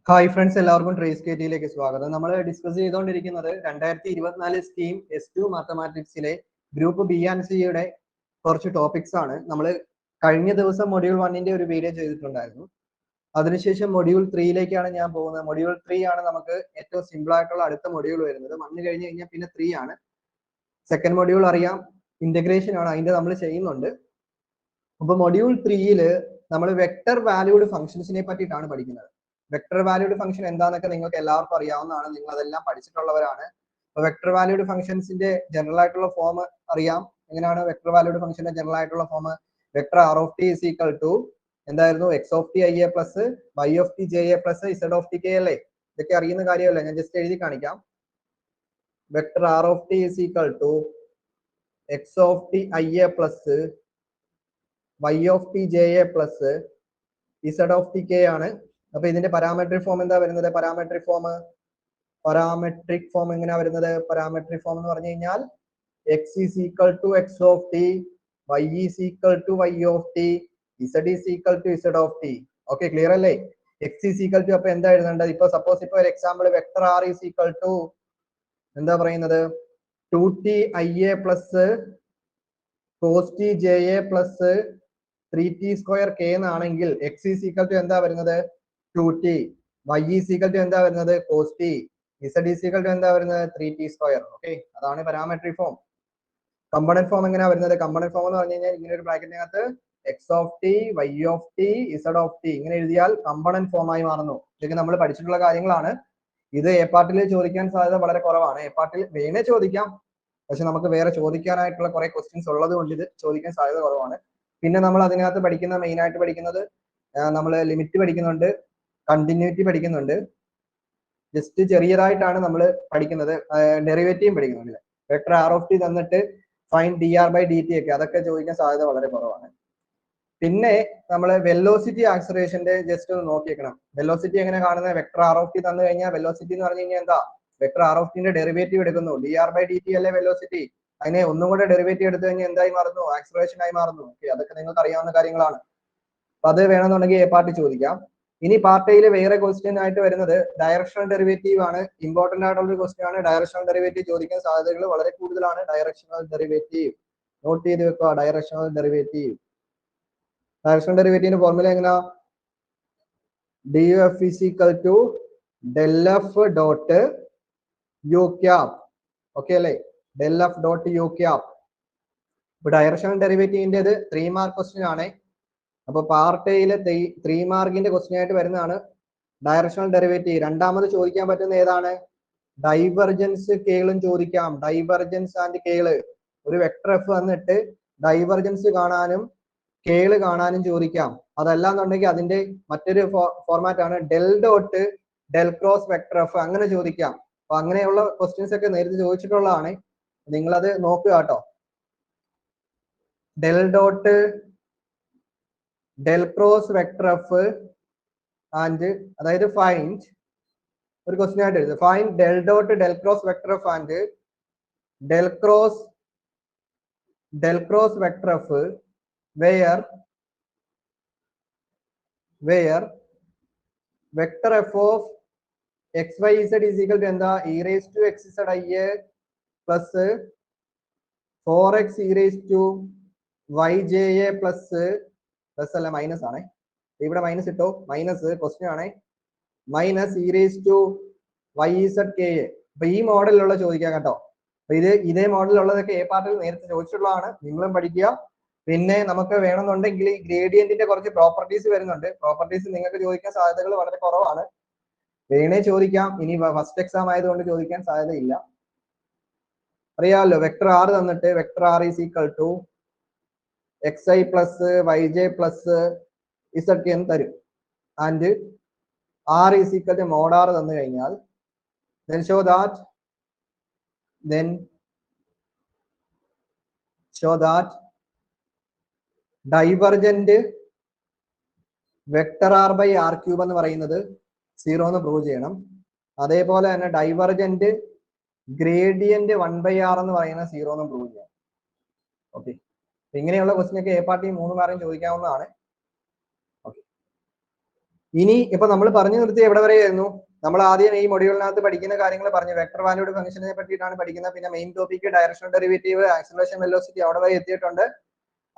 Hi friends, എല്ലാവർക്കും Trace കെറ്റിയിലേക്ക് സ്വാഗതം. നമ്മൾ ഡിസ്കസ് ചെയ്തുകൊണ്ടിരിക്കുന്നത് 2024 സ്കീം S2 മാത്തമാറ്റിക്സിലെ ഗ്രൂപ്പ് ബി ആൻഡ് സിയുടെ കുറച്ച് ടോപ്പിക്സ് ആണ്. നമ്മൾ കഴിഞ്ഞ ദിവസം മൊഡ്യൂൾ 1ന്റെ ഒരു വീഡിയോ ചെയ്തിട്ടുണ്ടായിരുന്നു. അതിനുശേഷം മൊഡ്യൂൾ 3യിലേക്കാണ് ഞാൻ പോകുന്നത്. മൊഡ്യൂൾ 3 ആണ് നമുക്ക് ഏറ്റവും സിമ്പിൾ ആയിട്ടുള്ള അടുത്ത മൊഡ്യൂൾ വരുന്നത്. 1 കഴിഞ്ഞ് കഴിഞ്ഞാൽ പിന്നെ 3 ആണ്. സെക്കൻഡ് മൊഡ്യൂൾ അറിയാം, ഇന്റഗ്രേഷൻ ആണ്, അതിന്റെ നമ്മൾ ചെയ്യുന്നുണ്ട്. അപ്പൊ മൊഡ്യൂൾ 3യിൽ നമ്മൾ വെക്ടർ വാല്യൂഡ് ഫംഗ്ഷൻസിനെ പറ്റിയിട്ടാണ് പഠിക്കുന്നത്. വെക്ടർ വാല്യൂഡ് ഫംഗ്ഷൻ എന്താണെന്നൊക്കെ നിങ്ങൾക്ക് എല്ലാവർക്കും അറിയാവുന്നതാണ്, നിങ്ങൾ അതെല്ലാം പഠിച്ചിട്ടുള്ളവരാണ്. അപ്പൊ വെക്ടർ വാല്യൂഡ് ഫംഗ്ഷൻസിന്റെ ജനറൽ ആയിട്ടുള്ള ഫോം അറിയാം. എങ്ങനെയാണ് വെക്ടർ വാല്യൂഡ് ഫംഗ്ഷന്റെ ജനറൽ ആയിട്ടുള്ള form? Vector R of T is equal to എന്തായിരുന്നു? X of T I A plus Y of T J A plus Z of T K അല്ലേ? ഇതൊക്കെ അറിയുന്ന കാര്യമല്ലേ? ഞാൻ ജസ്റ്റ് എഴുതി കാണിക്കാം. Vector R of T is equal to X of T I A plus Y of T J A plus Z of T K ആണ്. അപ്പൊ ഇതിന്റെ പാരാമെട്രിക് ഫോം എന്താ വരുന്നത്? പാരാമെട്രിക് ഫോം എങ്ങനെയാ വരുന്നത്? പാരാമെട്രിക് ഫോം എന്ന് പറഞ്ഞു കഴിഞ്ഞാൽ x is equal to X of T, y is equal to y of T, Z is equal to z of t. Okay, clear അല്ലേ? എക്സ് ഈസ് ഈക്വൽ ടു അപ്പൊ എന്താ എഴുതേണ്ടത്? ഇപ്പൊ സപ്പോസ് ഇപ്പൊ ഒരു example vector r is equal to എന്താ പറയുന്നത്? 2t i A plus cos t J A plus 3t square k എന്നാണെങ്കിൽ എക്സ് ഈസ് ഈക്വൽ ടു എന്താ വരുന്നത്? 2t. Y is equal to എന്താ വരുന്നത്? Cos T. Z is equal to എന്താ വരുന്നത്? 3t square. Okay, അതാണ് പാരാമെട്രിക് ഫോം. കമ്പണന്റ് ഫോം എങ്ങനെയാ വരുന്നത്? കമ്പണന്റ് ഫോം എന്ന് പറഞ്ഞു കഴിഞ്ഞാൽ ഇങ്ങനെ ഒരു ബ്രാക്കറ്റിനകത്ത് X of T, Y of T, Z of T ഇങ്ങനെ എഴുതിയാൽ കമ്പണന്റ് ഫോം ആയി മാറുന്നു. ഇതൊക്കെ നമ്മൾ പഠിച്ചിട്ടുള്ള കാര്യങ്ങളാണ്. ഇത് എ പാർട്ടിൽ ചോദിക്കാൻ സാധ്യത വളരെ കുറവാണ്. എ പാർട്ടിൽ വേണേ ചോദിക്കാം, പക്ഷെ നമുക്ക് വേറെ ചോദിക്കാനായിട്ടുള്ള കുറെ ക്വസ്റ്റ്യൻസ് ഉള്ളത് കൊണ്ട് ഇത് ചോദിക്കാൻ സാധ്യത കുറവാണ്. പിന്നെ നമ്മൾ അതിനകത്ത് പഠിക്കുന്ന മെയിൻ ആയിട്ട് പഠിക്കുന്നത് നമ്മൾ ലിമിറ്റ് പഠിക്കുന്നുണ്ട്, കണ്ടിന്യൂറ്റി പഠിക്കുന്നുണ്ട്, ജസ്റ്റ് ചെറിയതായിട്ടാണ് നമ്മൾ പഠിക്കുന്നത്. ഡെറിവേറ്റീവും പഠിക്കുന്നുണ്ട്. വെക്ടർ ആർ ഓഫ് ടി തന്നിട്ട് find d r by d t ഒക്കെ, അതൊക്കെ ചോദിക്കാൻ സാധ്യത വളരെ കുറവാണ്. പിന്നെ നമ്മൾ വെലോസിറ്റി ആക്സലറേഷന്റെ ജസ്റ്റ് ഒന്ന് നോക്കിയേക്കണം. വെലോസിറ്റി എങ്ങനെ കാണുന്നത്? വെക്ടർ ആർ ഓഫ് ടി തന്നു കഴിഞ്ഞാൽ വെലോസിറ്റി എന്ന് പറഞ്ഞു കഴിഞ്ഞാൽ എന്താ? വെക്ടർ ആർ ഓഫ് ടിന്റെ ഡെറിവേറ്റീവ് എടുക്കുന്നു. D r by d t അല്ലേ വെലോസിറ്റി? അതിനെ ഒന്നും കൂടെ ഡെറിവേറ്റീവ് എടുത്തു കഴിഞ്ഞാൽ എന്തായി മാറുന്നു? ആക്സലറേഷൻ ആയി മാറുന്നു. അതൊക്കെ നിങ്ങൾക്ക് അറിയാവുന്ന കാര്യങ്ങളാണ്. അപ്പൊ അത് വേണമെന്നുണ്ടെങ്കിൽ എ പാർട്ട് ചോദിക്കാം. ഇനി പാർട്ട് എയിൽ വേറെ ക്വസ്റ്റ്യൻ ആയിട്ട് വരുന്നത് ഡയറക്ഷണൽ ഡെറിവേറ്റീവ് ആണ്. ഇമ്പോർട്ടന്റ് ആയിട്ടുള്ള ഒരു ക്വസ്റ്റ്യൻ ആണ്. ഡയറക്ഷണൽ ഡെറിവേറ്റീവ് ചോദിക്കാൻ സാധ്യതകൾ വളരെ കൂടുതലാണ്. ഡയറക്ഷണൽ ഡെറിവേറ്റീവ് നോട്ട് ചെയ്ത് വെക്കുക. ഡയറക്ഷണൽ ഡെറിവേറ്റീവ് ഡെറിവേറ്റീവിന്റെ ഫോർമുല എങ്ങനെയാ? D U F is equal to del F dot U cap. Okay അല്ലേ? Del F dot U cap. ഇപ്പൊ ഡയറക്ഷണൽ ഡെറിവേറ്റീവിന്റെ 3 മാർക്ക് ക്വസ്റ്റ്യൻ ആണ്. അപ്പൊ പാർട്ട് എയിലെ 3 മാർക്കിന്റെ ക്വസ്റ്റ്യൻ ആയിട്ട് വരുന്നതാണ് ഡയറക്ഷണൽ ഡെറിവേറ്റീവ്. രണ്ടാമത് ചോദിക്കാൻ പറ്റുന്ന ഏതാണ്? ഡൈവർജൻസ് കേളും ചോദിക്കാം. ഡൈവർജൻസ് ആൻഡ് കേള്. ഒരു വെക്ടർ എഫ് വന്നിട്ട് ഡൈവർജൻസ് കാണാനും കേള് കാണാനും ചോദിക്കാം. അതല്ലാന്നുണ്ടെങ്കിൽ അതിന്റെ മറ്റൊരു ഫോർമാറ്റ് ആണ് del dot del cross vector F, അങ്ങനെ ചോദിക്കാം. അപ്പൊ അങ്ങനെയുള്ള ക്വസ്റ്റ്യൻസ് ഒക്കെ നേരത്തെ ചോദിച്ചിട്ടുള്ളതാണ്. നിങ്ങളത് നോക്കുക കേട്ടോ. Del dot del cross vector F and അതായത് ഫൈൻഡ് ഒരു ക്വസ്റ്റ്യൻ ആയിട്ട് എഴുതുക. Find del dot del cross vector F and del cross vector F where vector f of x y z is equal to എന്താ? e raised to x z I a plus 4x e raised to y j a plus അല്ല minus ആണ്, ഇവിടെ minus ഇട്ടോ, minus question ആണ്. Minus e raised to y z k a. അപ്പൊ ഈ മോഡലിലുള്ള ചോദിക്കാം കേട്ടോ. അപ്പൊ ഇതേ മോഡലുള്ളതൊക്കെ എ പാർട്ടിൽ നേരത്തെ ചോദിച്ചിട്ടുള്ളതാണ്. നിങ്ങളും പഠിക്കുക. പിന്നെ നമുക്ക് വേണമെന്നുണ്ടെങ്കിൽ ഗ്രേഡിയന്റിന്റെ കുറച്ച് പ്രോപ്പർട്ടീസ് വരുന്നുണ്ട്. പ്രോപ്പർട്ടീസ് നിങ്ങൾക്ക് ചോദിക്കാൻ സാധ്യതകൾ വളരെ കുറവാണ്. വേണേ ചോദിക്കാം. ഇനി ഫസ്റ്റ് എക്സാം ആയതുകൊണ്ട് ചോദിക്കാൻ സാധ്യതയില്ല. അറിയാമല്ലോ, വെക്ടർ ആർ തന്നിട്ട് vector r is equal to x i plus y j plus z k എന്ന് തരും. And r is equal to mod r തന്നു കഴിഞ്ഞാൽ then show that divergent vector r by r cube എന്ന് പറയുന്നത് 0 എന്ന് prove ചെയ്യണം. അതേപോലെ തന്നെ ഡൈവർജന്റ് ഗ്രേഡിയന്റ് 1/r എന്ന് പറയുന്നത് 0 എന്ന് പ്രൂവ് ചെയ്യണം. ഓക്കെ, ഇങ്ങനെയുള്ള ക്വസ്റ്റ്യൻ ഒക്കെ എ പാർട്ടി 3 മാർക്കും ചോദിക്കാവുന്നതാണ്. ഓക്കെ, ഇനി ഇപ്പൊ നമ്മൾ പറഞ്ഞു നിർത്തി എവിടെ വരെയായിരുന്നു? നമ്മൾ ആദ്യം ഈ മൊഡ്യൂളിനകത്ത് പഠിക്കുന്ന കാര്യങ്ങൾ പറഞ്ഞു. വെക്ടർ വാല്യൂഡ് ഫംഗ്ഷനെ പറ്റിയിട്ടാണ് പഠിക്കുന്നത്. പിന്നെ main topic directional derivative, acceleration, velocity അവിടെ വരെ എത്തിയിട്ടുണ്ട്.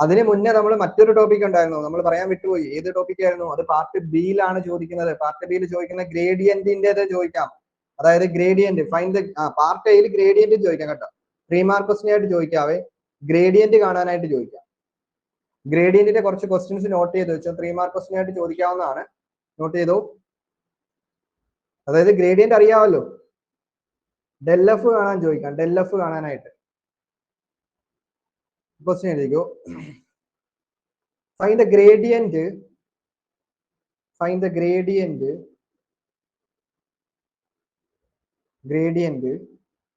അതിന് മുന്നേ നമ്മൾ മറ്റൊരു ടോപ്പിക് ഉണ്ടായിരുന്നു, നമ്മൾ പറയാൻ വിട്ടുപോയി. ഏത് ടോപ്പിക് ആയിരുന്നു അത്? പാർട്ട് ബിയിലാണ് ചോദിക്കുന്നത്. പാർട്ട് ബിയിൽ ചോദിക്കുന്ന ഗ്രേഡിയന്റിന്റെ ചോദിക്കാം. അതായത് ഗ്രേഡിയന്റ് ഫൈൻഡ് പാർട്ട് എയിൽ ഗ്രേഡിയന്റ് ചോദിക്കാം കേട്ടോ. 3 മാർക്ക് ക്വസ്റ്റ്യൻ ആയിട്ട് ചോദിക്കാവേ. ഗ്രേഡിയന്റ് കാണാനായിട്ട് ചോദിക്കാം. ഗ്രേഡിയന്റിന്റെ കുറച്ച് ക്വസ്റ്റ്യൻസ് നോട്ട് ചെയ്ത് വെച്ചോ. 3 മാർക്ക് ക്വസ്റ്റ്യൻ ആയിട്ട് ചോദിക്കാവുന്നതാണ്. നോട്ട് ചെയ്തോ. അതായത് ഗ്രേഡിയന്റ് അറിയാമല്ലോ. ഡെൽ എഫ് കാണാൻ ചോദിക്കാം. ഡെൽ എഫ് കാണാനായിട്ട് ക്വസ്റ്റ്യൻ എഴുതിക്കോ. find the gradient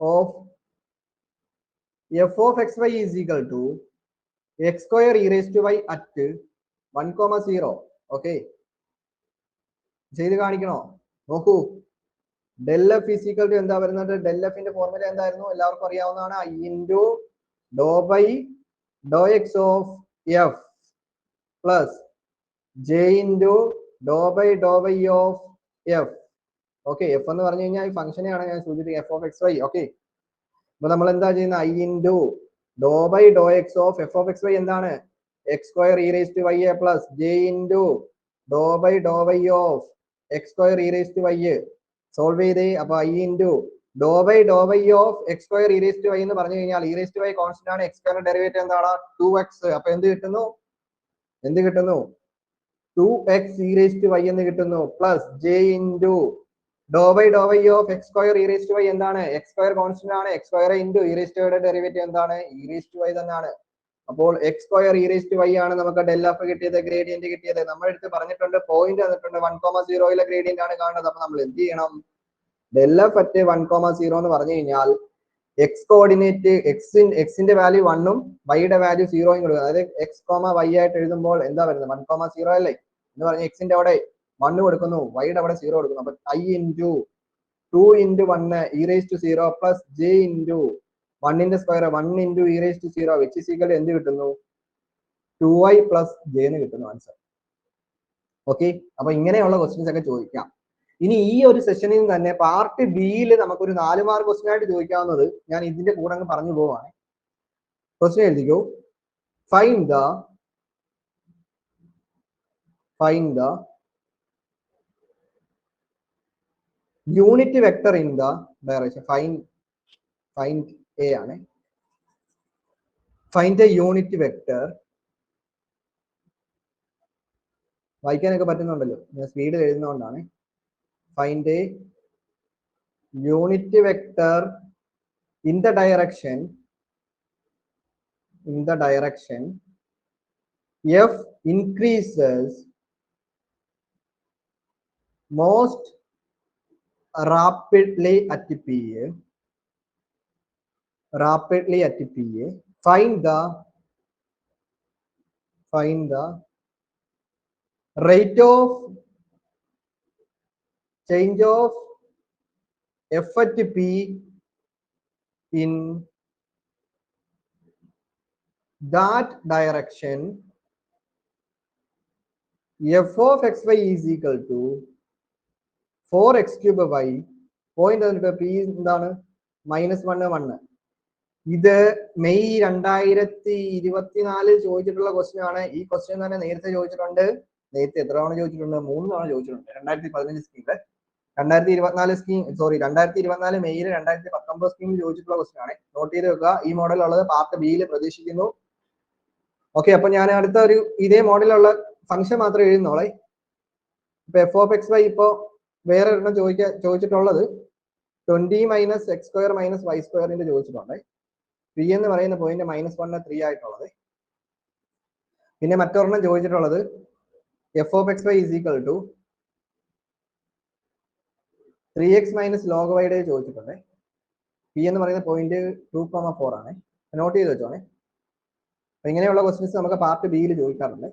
of f of xy is equal to x square e raised to y at 1,0. Okay, ചെയ്ത് കാണിക്കണോ? നോക്കൂ, del F is equal to എന്താ വരുന്നത്? ഡെൽ എഫിന്റെ ഫോർമുല എന്തായിരുന്നു? എല്ലാവർക്കും അറിയാവുന്നതാണ്. I into Dr by Dr X of F plus J into Dr by Dr Y of F. Okay, F എന്ന് പറഞ്ഞു കഴിഞ്ഞാൽ ഈ ഫംഗ്ഷനെയാണ് ഞാൻ സൂചിപ്പിക്കുന്നത്, F of X Y. Okay, അപ്പൊ നമ്മൾ എന്താ ചെയ്യുന്നത്? I into Dr by Dr X of F of X Y എന്താണ്? X square E raise to y A plus J into Dr by Dr Y of X square E raise to y. Solve ചെയ്തേ. അപ്പൊ I into Dr by Dr Y of X square E raise to y എന്ന് പറഞ്ഞു കഴിഞ്ഞാൽ e raise to y constant ആണ്. X square derivative എന്താണ്? 2x. അപ്പൊ എന്ത് കിട്ടുന്നു? 2x e raised to y എന്ന് കിട്ടുന്നു. Plus J into Dr by Dr Y of X square E raise to Y എന്താണ്? എക്സ് സ്ക്വയർ കോൺസ്റ്റന്റ് ആണ്. X square into E raise to വൈയുടെ derivative എന്താണ്? ഇ റേസ് ടു വൈ തന്നെയാണ്. അപ്പോൾ X square E raise to Y ആണ് നമുക്ക് del F കിട്ടിയത്, gradient കിട്ടിയത്. നമ്മൾ എടുത്ത് പറഞ്ഞിട്ടുണ്ട്, പോയിന്റ് തന്നിട്ടുണ്ട്, 1,0 ഗ്രേഡിയന്റ് ആണ് കാണുന്നത്. അപ്പൊ നമ്മൾ എന്ത് ചെയ്യണം? ഡെൽ എഫ് അറ്റ് 1,0 എന്ന് പറഞ്ഞു കഴിഞ്ഞാൽ എക്സ് കോർഡിനേറ്റ് എക്സിന്റെ വാല്യൂ 1ഉം വൈയുടെ വാല്യൂ 0യും കൊടുക്കുക. അതായത് എക്സ് കോമ വൈ ആയിട്ട് എഴുതുമ്പോൾ എന്താ വരുന്നത്? 1,0 അല്ലേ എന്ന് പറഞ്ഞ എക്സിന്റെ അവിടെ 1 കൊടുക്കുന്നു, വൈയുടെ അവിടെ 0 കൊടുക്കുന്നു. അപ്പൊ I into 2 into 1 E raise to 0 plus J into 1ന്റെ square 1 into E raise to 0 which is equal എന്ത് കിട്ടുന്നു? 2y പ്ലസ് ജെ എന്ന് കിട്ടുന്നു ആൻസർ. ഓക്കെ, അപ്പൊ ഇങ്ങനെയുള്ള ക്വസ്റ്റ്യൻസ് ഒക്കെ ചോദിക്കാം. ഇനി ഈ ഒരു സെഷനിൽ തന്നെ പാർട്ട് ബിയിൽ നമുക്കൊരു 4 മാർക്ക് ക്വസ്റ്റ്യൻ ആയിട്ട് ചോദിക്കാവുന്നത് ഞാൻ ഇതിന്റെ കൂടെ അങ്ങ് പറഞ്ഞു പോവാണ്. ക്വസ്റ്റ്യൻ എഴുതിക്കോ. Find the unit vector in the direction. Find a ആണ്. Find a unit vector. വായിക്കാനൊക്കെ പറ്റുന്നുണ്ടല്ലോ, ഞാൻ സ്പീഡിൽ എഴുതുന്നതുകൊണ്ടാണ്. Find a unit vector in the direction f increases most rapidly at p. Find the rate of change of f at p in that direction f of xy is equal to 4x cube y. Point p എന്താണ്? -1. ഇത് May 2024 ചോദിച്ചിട്ടുള്ള question ആണ്. ഈ question തന്നെ നേരത്തെ ചോദിച്ചിട്ടുണ്ട്. നേരത്തെ എത്ര തവണ ചോദിച്ചിട്ടുണ്ട്? 3 തവണ ചോദിച്ചിട്ടുണ്ട്. 2015 സ്കീമില്, 2024 മെയ്യിൽ 2019 സ്കീമിൽ ചോദിച്ചിട്ടുള്ള ക്വസ്റ്റ്യൻ ആണ്. നോട്ട് ചെയ്ത് വെക്കുക. ഈ മോഡൽ ഉള്ളത് പാർട്ട് ബിയിൽ പ്രതീക്ഷിക്കുന്നു. ഓക്കെ, അപ്പൊ ഞാൻ അടുത്ത ഒരു ഇതേ മോഡലുള്ള ഫംഗ്ഷൻ മാത്രം എഴുതുന്നോളെ. ഇപ്പൊ എഫ് ഓഫ് എക്സ് വൈ ഇപ്പോ വേറെ ഒരെണ്ണം ചോദിച്ചിട്ടുള്ളത് 20 minus x square minus y സ്ക്വയറിന്റെ ചോദിച്ചിട്ടുണ്ട്. പി എന്ന് പറയുന്ന പോയിന്റ് -1 3 ആയിട്ടുള്ളത്. പിന്നെ മറ്റൊരെണ്ണം ചോദിച്ചിട്ടുള്ളത് F of X Y is equal to 3x minus log വൈയുടെ ചോദിച്ചിട്ടുണ്ട്. പി എന്ന് പറയുന്ന പോയിന്റ് 2,4 ആണ്. നോട്ട് ചെയ്ത് വെച്ചോണേ. അപ്പൊ ഇങ്ങനെയുള്ള ക്വസ്റ്റ്യൻസ് നമുക്ക് പാർട്ട് ബിയിൽ ചോദിക്കാറുണ്ട്.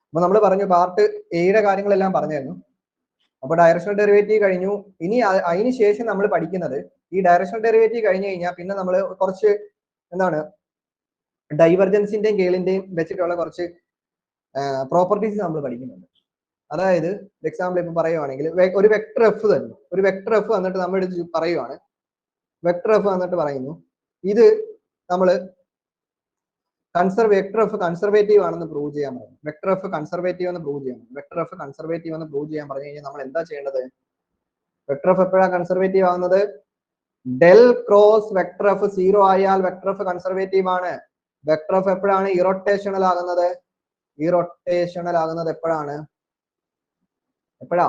അപ്പൊ നമ്മൾ പറഞ്ഞു പാർട്ട് എയുടെ കാര്യങ്ങളെല്ലാം പറഞ്ഞായിരുന്നു. അപ്പൊ ഡയറക്ഷണൽ ഡെറിവേറ്റീവ് കഴിഞ്ഞു. ഇനി അതിന് ശേഷം നമ്മൾ പഠിക്കുന്നത്, ഈ ഡയറക്ഷണൽ ഡെറിവേറ്റീവ് കഴിഞ്ഞു കഴിഞ്ഞാൽ പിന്നെ നമ്മൾ കുറച്ച് എന്താണ് ഡൈവർജൻസിന്റെയും കേളിന്റെയും വെച്ചിട്ടുള്ള കുറച്ച് പ്രോപ്പർട്ടീസ് നമ്മൾ പഠിക്കുന്നുണ്ട്. അതായത് എക്സാമ്പിൾ ഇപ്പൊ പറയുവാണെങ്കിൽ ഒരു വെക്ടർ എഫ് തന്നെ, ഒരു വെക്ടർ എഫ് വന്നിട്ട് നമ്മൾ പറയുവാണ്, വെക്ടർ എഫ് വന്നിട്ട് പറയുന്നു ഇത് നമ്മൾ വെക്ടർ എഫ് കൺസർവേറ്റീവ് ആണെന്ന് പ്രൂവ് ചെയ്യാൻ പറഞ്ഞു. വെക്ടർ എഫ് കൺസർവേറ്റീവ് എന്ന് പ്രൂവ് ചെയ്യണം. വെക്ടർ എഫ് കൺസർവേറ്റീവ് എന്ന് പ്രൂവ് ചെയ്യാൻ പറഞ്ഞു കഴിഞ്ഞാൽ നമ്മൾ എന്താ ചെയ്യേണ്ടത്? വെക്ടർ എഫ് എപ്പോഴാണ് കൺസർവേറ്റീവ് ആവുന്നത്? ഡെൽ ക്രോസ് വെക്ടർ എഫ് 0 ആയാൽ വെക്ടർ എഫ് കൺസർവേറ്റീവ് ആണ്. വെക്ടർ എഫ് എപ്പോഴാണ് ഇറോട്ടേഷണൽ ആകുന്നത്? ഇറോട്ടേഷണൽ ആകുന്നത് എപ്പോഴാണ്? എപ്പോഴാ?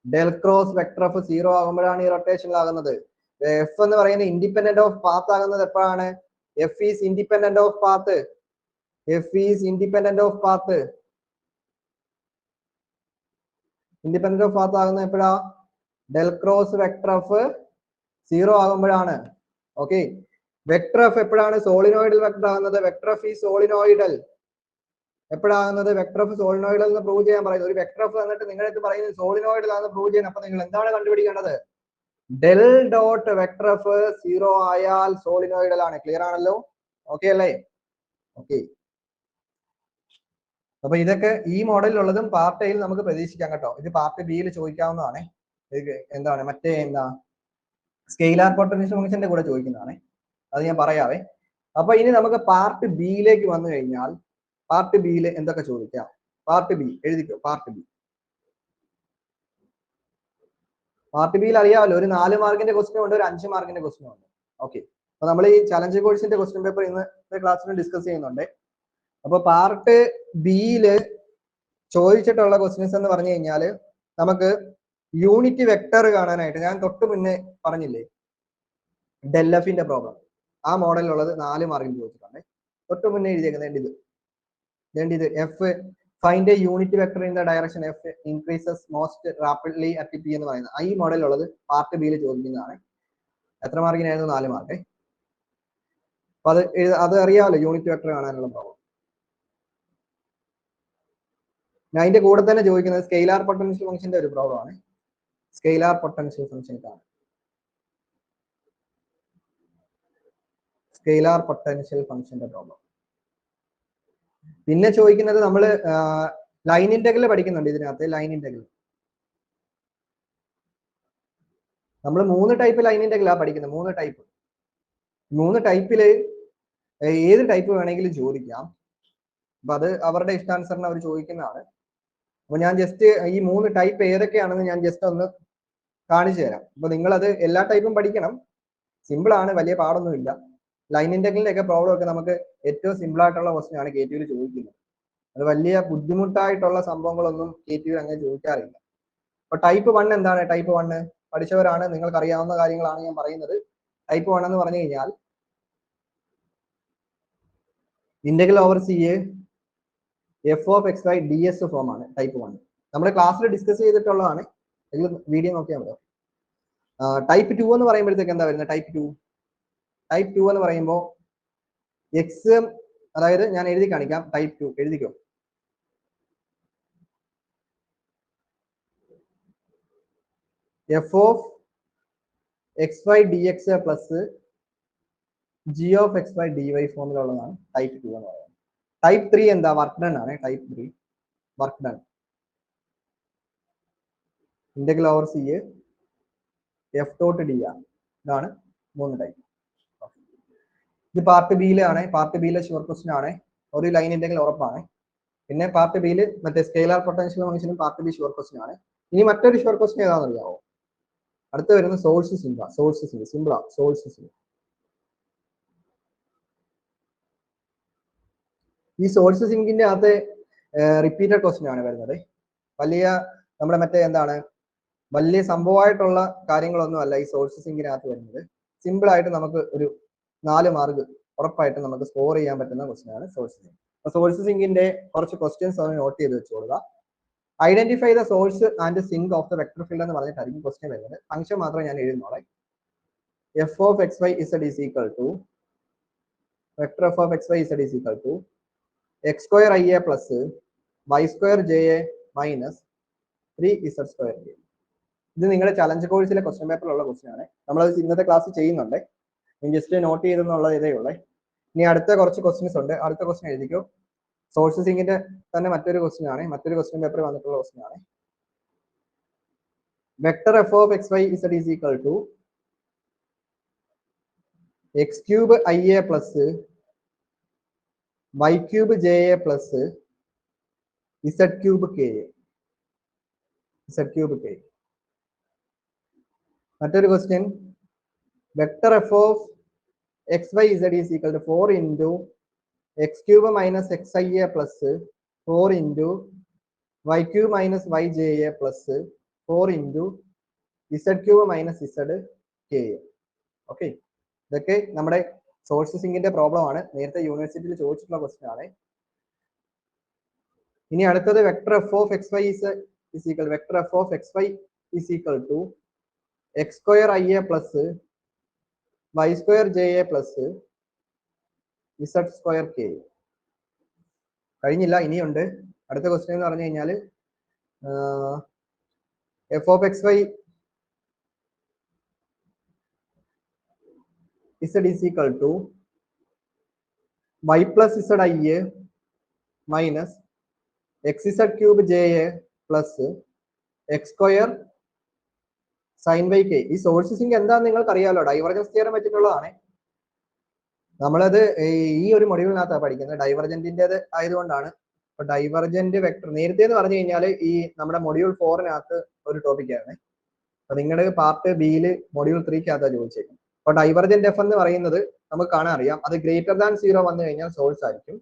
ഡെൽ ക്രോസ് വെക്ടർ എഫ് 0 ആകുമ്പോഴാണ് ഇറോട്ടേഷണൽ ആകുന്നത്. എഫ് എന്ന് പറയുന്നത് ഇൻഡിപെൻഡന്റ് ഓഫ് പാത്ത് ആകുന്നത് എപ്പോഴാണ്? F is independent of path. F is independent of path. Independent of path ആകുന്നത് എപ്പോഴാ? ഡെൽ ക്രോസ് വെക്ടർ എഫ് 0 ആകുമ്പോഴാണ്. ഓക്കെ, വെക്ടർ എഫ് എപ്പോഴാണ് സോളിനോയിഡൽ വെക്ടർ ആകുന്നത്? വെക്ടർ എഫ് ഈ സോളിനോയിഡൽ എപ്പോഴാകുന്നത്? വെക്ടർ എഫ് സോളിനോയിഡൽ എന്ന് prove ചെയ്യാൻ പറയുന്നത്. ഒരു വെക്ടർ എഫ് എന്നിട്ട് നിങ്ങളടുത്ത് പറയുന്നത് സോളിനോയിഡൽ ആണെന്ന് പ്രൂവ് ചെയ്യാൻ. അപ്പൊ നിങ്ങൾ എന്താണ് കണ്ടുപിടിക്കേണ്ടത്? ഡെൽ ഡോട്ട് വെക്ടർ എഫ് 0 ആയാൽ സോളിനോയിഡൽ ആണ്. ക്ലിയർ ആണല്ലോ? ഓക്കെ അല്ലേ? ഓക്കെ, അപ്പൊ ഇതൊക്കെ ഈ മോഡലിലുള്ളതും പാർട്ട് എയിൽ നമുക്ക് പ്രതീക്ഷിക്കാം കേട്ടോ. ഇത് പാർട്ട് ബിയിൽ ചോദിക്കാവുന്നതാണ്. എന്താണ് മറ്റേ എന്താ സ്കെയിലാർ പൊട്ടൻഷ്യൽ ഫംഗ്ഷന്റെ കൂടെ ചോദിക്കുന്നതാണ്. അത് ഞാൻ പറയാവേ. അപ്പൊ ഇനി നമുക്ക് പാർട്ട് ബിയിലേക്ക് വന്നു കഴിഞ്ഞാൽ പാർട്ട് ബിയിൽ എന്തൊക്കെ ചോദിക്കാം? പാർട്ട് ബി എഴുതിക്കോ. പാർട്ട് ബി, പാർട്ട് ബിയിൽ അറിയാമല്ലോ, ഒരു 4 മാർക്കിന്റെ ക്വസ്റ്റ്യൻ ഉണ്ട്, ഒരു 5 മാർക്കിന്റെ ക്വസ്റ്റ്യൻ ഉണ്ട്. ഓക്കെ, അപ്പൊ നമ്മൾ ഈ ചലഞ്ച് കോഴ്സിന്റെ ക്വസ്റ്റ്യൻ പേപ്പർ ഇന്നത്തെ ക്ലാസ്സിൽ ഡിസ്കസ് ചെയ്യുന്നുണ്ട്. അപ്പൊ പാർട്ട് ബിയില് ചോദിച്ചിട്ടുള്ള ക്വസ്റ്റ്യൻസ് എന്ന് പറഞ്ഞു കഴിഞ്ഞാൽ നമുക്ക് യൂണിറ്റ് വെക്ടർ കാണാനായിട്ട് ഞാൻ തൊട്ട് മുന്നേ പറഞ്ഞില്ലേ ഡെൽ എഫിന്റെ പ്രോബ്ലം, ആ മോഡലിലുള്ളത് 4 മാർക്കിന് ചോദിച്ചിട്ടുണ്ട്. തൊട്ട് മുന്നേ എഴുതിയേക്കുന്നത് ഇത് F find a unit vector in the direction F increases most rapidly at P എന്ന് പറയുന്നത് ഈ മോഡലിലുള്ളത് പാർട്ട് ബിയിൽ ചോദിക്കുന്നതാണ്. എത്ര മാർക്കിനായിരുന്നു? 4 മാർക്ക്. അപ്പൊ അത് അറിയാമല്ലോ, യൂണിറ്റ് വെക്ടർ കാണാനുള്ള പ്രോബ്ലം. ഞാൻ അതിന്റെ കൂടെ തന്നെ ചോദിക്കുന്നത് സ്കെയിലാർ പൊട്ടൻഷ്യൽ ഫംഗ്ഷന്റെ ഒരു പ്രോബ്ലം ആണ്. സ്കെയിലാർ പൊട്ടൻഷ്യൽ ഫംഗ്ഷൻ ആണ്. സ്കെയിലാർ പൊട്ടൻഷ്യൽ ഫംഗ്ഷന്റെ പ്രോബ്ലം. പിന്നെ ചോദിക്കുന്നത് നമ്മൾ ലൈൻ ഇന്റഗ്രൽ പഠിക്കുന്നുണ്ട് ഇതിനകത്ത്. ലൈൻ ഇന്റഗ്രൽ നമ്മൾ 3 ടൈപ്പ് ലൈൻ ഇന്റഗ്രലാണ് പഠിക്കുന്നത്. 3 ടൈപ്പില് ഏത് ടൈപ്പ് വേണമെങ്കിലും ചോദിക്കാം. അപ്പൊ അത് അവരുടെ ഇഷ്ടാനുസരണം അവർ ചോദിക്കുന്നതാണ്. അപ്പൊ ഞാൻ ജസ്റ്റ് ഈ 3 ടൈപ്പ് ഏതൊക്കെയാണെന്ന് ഞാൻ ജസ്റ്റ് ഒന്ന് കാണിച്ചു തരാം. അപ്പൊ നിങ്ങളത് എല്ലാ ടൈപ്പും പഠിക്കണം. സിമ്പിൾ ആണ്, വലിയ പാടൊന്നുമില്ല. ലൈൻ ഇന്റഗ്രലിന്റെ ഒക്കെ പ്രോബ്ലം ഒക്കെ നമുക്ക് ഏറ്റവും സിമ്പിൾ ആയിട്ടുള്ള ക്വസ്റ്റ്യൻ ആണ് KTU ചോദിക്കുന്നത്. അത് വലിയ ബുദ്ധിമുട്ടായിട്ടുള്ള സംഭവങ്ങളൊന്നും KTU അങ്ങനെ ചോദിക്കാറില്ല. അപ്പൊ ടൈപ്പ് 1 എന്താണ്? ടൈപ്പ് 1 പഠിച്ചവരാണ്, നിങ്ങൾക്ക് അറിയാവുന്ന കാര്യങ്ങളാണ് ഞാൻ പറയുന്നത്. ടൈപ്പ് 1 എന്ന് പറഞ്ഞു കഴിഞ്ഞാൽ integral over C f of X Y d s form ആണ് ടൈപ്പ് 1. നമ്മുടെ ക്ലാസ്സിൽ ഡിസ്കസ് ചെയ്തിട്ടുള്ളതാണ്, വീഡിയോ നോക്കിയാൽ മതി. ടൈപ്പ് 2 എന്ന് പറയുമ്പോഴത്തേക്ക് എന്താ വരുന്നത്? ടൈപ്പ് 2 എന്ന് പറയുമ്പോൾ എക്സ്, അതായത് ഞാൻ എഴുതി കാണിക്കാം. ടൈപ്പ് 2 എഴുതിക്കോ. F of X Y D X plus G of X Y D Y ഫോമിലുള്ളതാണ് ടൈപ്പ് 2 എന്ന് പറയുന്നത്. ടൈപ്പ് 3 എന്താ? വർക്ക് ഡൺ ആണ്. Type 3 work done. Integral over C F dot D ആണ്. ഇതാണ് 3 ടൈപ്പ്. ഇത് പാർട്ട് ബിയിലാണ്. പാർട്ട് ബിയിലെ ഷുവർ ക്വസ്റ്റ്യൻ ആണ്. ഒരു ലൈൻ ഇന്റഗ്രൽ ഉറപ്പാണ്. പിന്നെ പാർട്ട് ബിയിൽ മറ്റേ സ്കെയിലാർ പൊട്ടൻഷ്യൽ ഫംഗ്ഷനും പാർട്ട് ബി ഷുവർ ക്വസ്റ്റ്യൻ ആണ്. ഇനി മറ്റൊരു ഷുവർ ക്വസ്റ്റ്യൻ ഏതാണെന്ന് അറിയാമോ? അടുത്ത് വരുന്ന സോഴ്സ് സിംഗിളാ. ഈ സോഴ്സ് സിങ്കിന്റെ അകത്ത് റിപ്പീറ്റഡ് ക്വസ്റ്റ്യൻ ആണ് വരുന്നത്. വലിയ നമ്മുടെ മറ്റേ എന്താണ് വലിയ സംഭവമായിട്ടുള്ള കാര്യങ്ങളൊന്നും അല്ല ഈ സോഴ്സ് സിങ്കിനകത്ത് വരുന്നത്. സിമ്പിൾ ആയിട്ട് നമുക്ക് ഒരു 4 മാർക്ക് ഉറപ്പായിട്ട് നമുക്ക് സ്കോർ ചെയ്യാൻ പറ്റുന്ന ക്വസ്റ്റ്യൻ ആണ് സോഴ്സ് സിങ്ക്. സോഴ്സ് സിങ്കിന്റെ കുറച്ച് ക്വസ്റ്റ്യൻസ് ഒന്ന് നോട്ട് ചെയ്ത് വെച്ചോളുക. Identify the source and sink of the vector field എന്ന് പറഞ്ഞിട്ടായിരിക്കും ക്വസ്റ്റ്യൻ വരുന്നത്. ഫംഗ്ഷൻ മാത്രം ഞാൻ എഴുതുന്നോളെ. F of X Y Z is equal to vector F of X Y Z is equal to X square I A plus Y square J a minus 3z square J. ഇത് നിങ്ങളുടെ challenge കോഴ്സിലെ question പേപ്പറിലുള്ള question ആണ്. നമ്മളത് ഇന്നത്തെ class ചെയ്യുന്നുണ്ട്. ഞാൻ just not ചെയ്തെന്നുള്ള ഇതേ ഉള്ളേ. ഇനി അടുത്ത കുറച്ച് ക്വസ്റ്റ്യൻസ് ഉണ്ട്. അടുത്ത ക്വസ്റ്റ്യൻ എഴുതിക്കോ. സോഴ്സ് സിങ്കിന്റെ തന്നെ മറ്റൊരു ക്വസ്റ്റ്യൻ ആണ്, മറ്റൊരു ക്വസ്റ്റ്യൻ പേപ്പറിൽ വന്നിട്ടുള്ള ക്വസ്റ്റ്യൻ ആണ്. Vector F of X Y Z is equal to X cube I A plus Y cube J A plus Z cube K a. Z cube K. മറ്റൊരു question vector F of X Y Z is equal to 4 into X cube minus X I A plus 4 into Y cube minus Y J A plus 4 into Z cube minus Z K a. Okay, ഇതൊക്കെ നമ്മുടെ source സിങ്കിന്റെ problem ആണ്, നേരത്തെ യൂണിവേഴ്സിറ്റിയിൽ ചോദിച്ചിട്ടുള്ള question ആണ്. ഇനി അടുത്തത് vector F of X y is equal vector F of X y is equal to X square I A plus Y square J A plus Z square k. കഴിഞ്ഞില്ല, ഇനിയുണ്ട്. അടുത്ത ക്വസ്റ്റ്യൻ എന്ന് പറഞ്ഞു കഴിഞ്ഞാൽ f of X y z is equal to y plus z I minus xz cube ja plus x square sin by k. ഈ source sink എന്താണെന്ന് നിങ്ങൾക്ക് അറിയാലോ, ഡൈവർജൻസ് തിയറം വെച്ചിട്ടുള്ളതാണ്. നമ്മളത് ഈ ഒരു മൊഡ്യൂളിനകത്താണ് പഠിക്കുന്നത്, ഡൈവർജന്റിൻ്റെത് ആയതുകൊണ്ടാണ്. അപ്പൊ ഡൈവർജന്റ് വെക്ടർ നേരത്തെ എന്ന് പറഞ്ഞു കഴിഞ്ഞാൽ ഈ നമ്മുടെ മൊഡ്യൂൾ 4-നകത്ത് ഒരു ടോപ്പിക്കാണ്. അപ്പൊ നിങ്ങളുടെ പാർട്ട് ബിയിൽ മൊഡ്യൂൾ 3-കകത്താണ് ചോദിച്ചേക്കുന്നത്. അപ്പൊ ഡൈവർജന്റ് എഫ് എന്ന് പറയുന്നത് നമുക്ക് കാണാൻ അറിയാം, അത് ഗ്രേറ്റർ ദാൻ 0 വന്നു കഴിഞ്ഞാൽ സോഴ്സ് ആയിരിക്കും.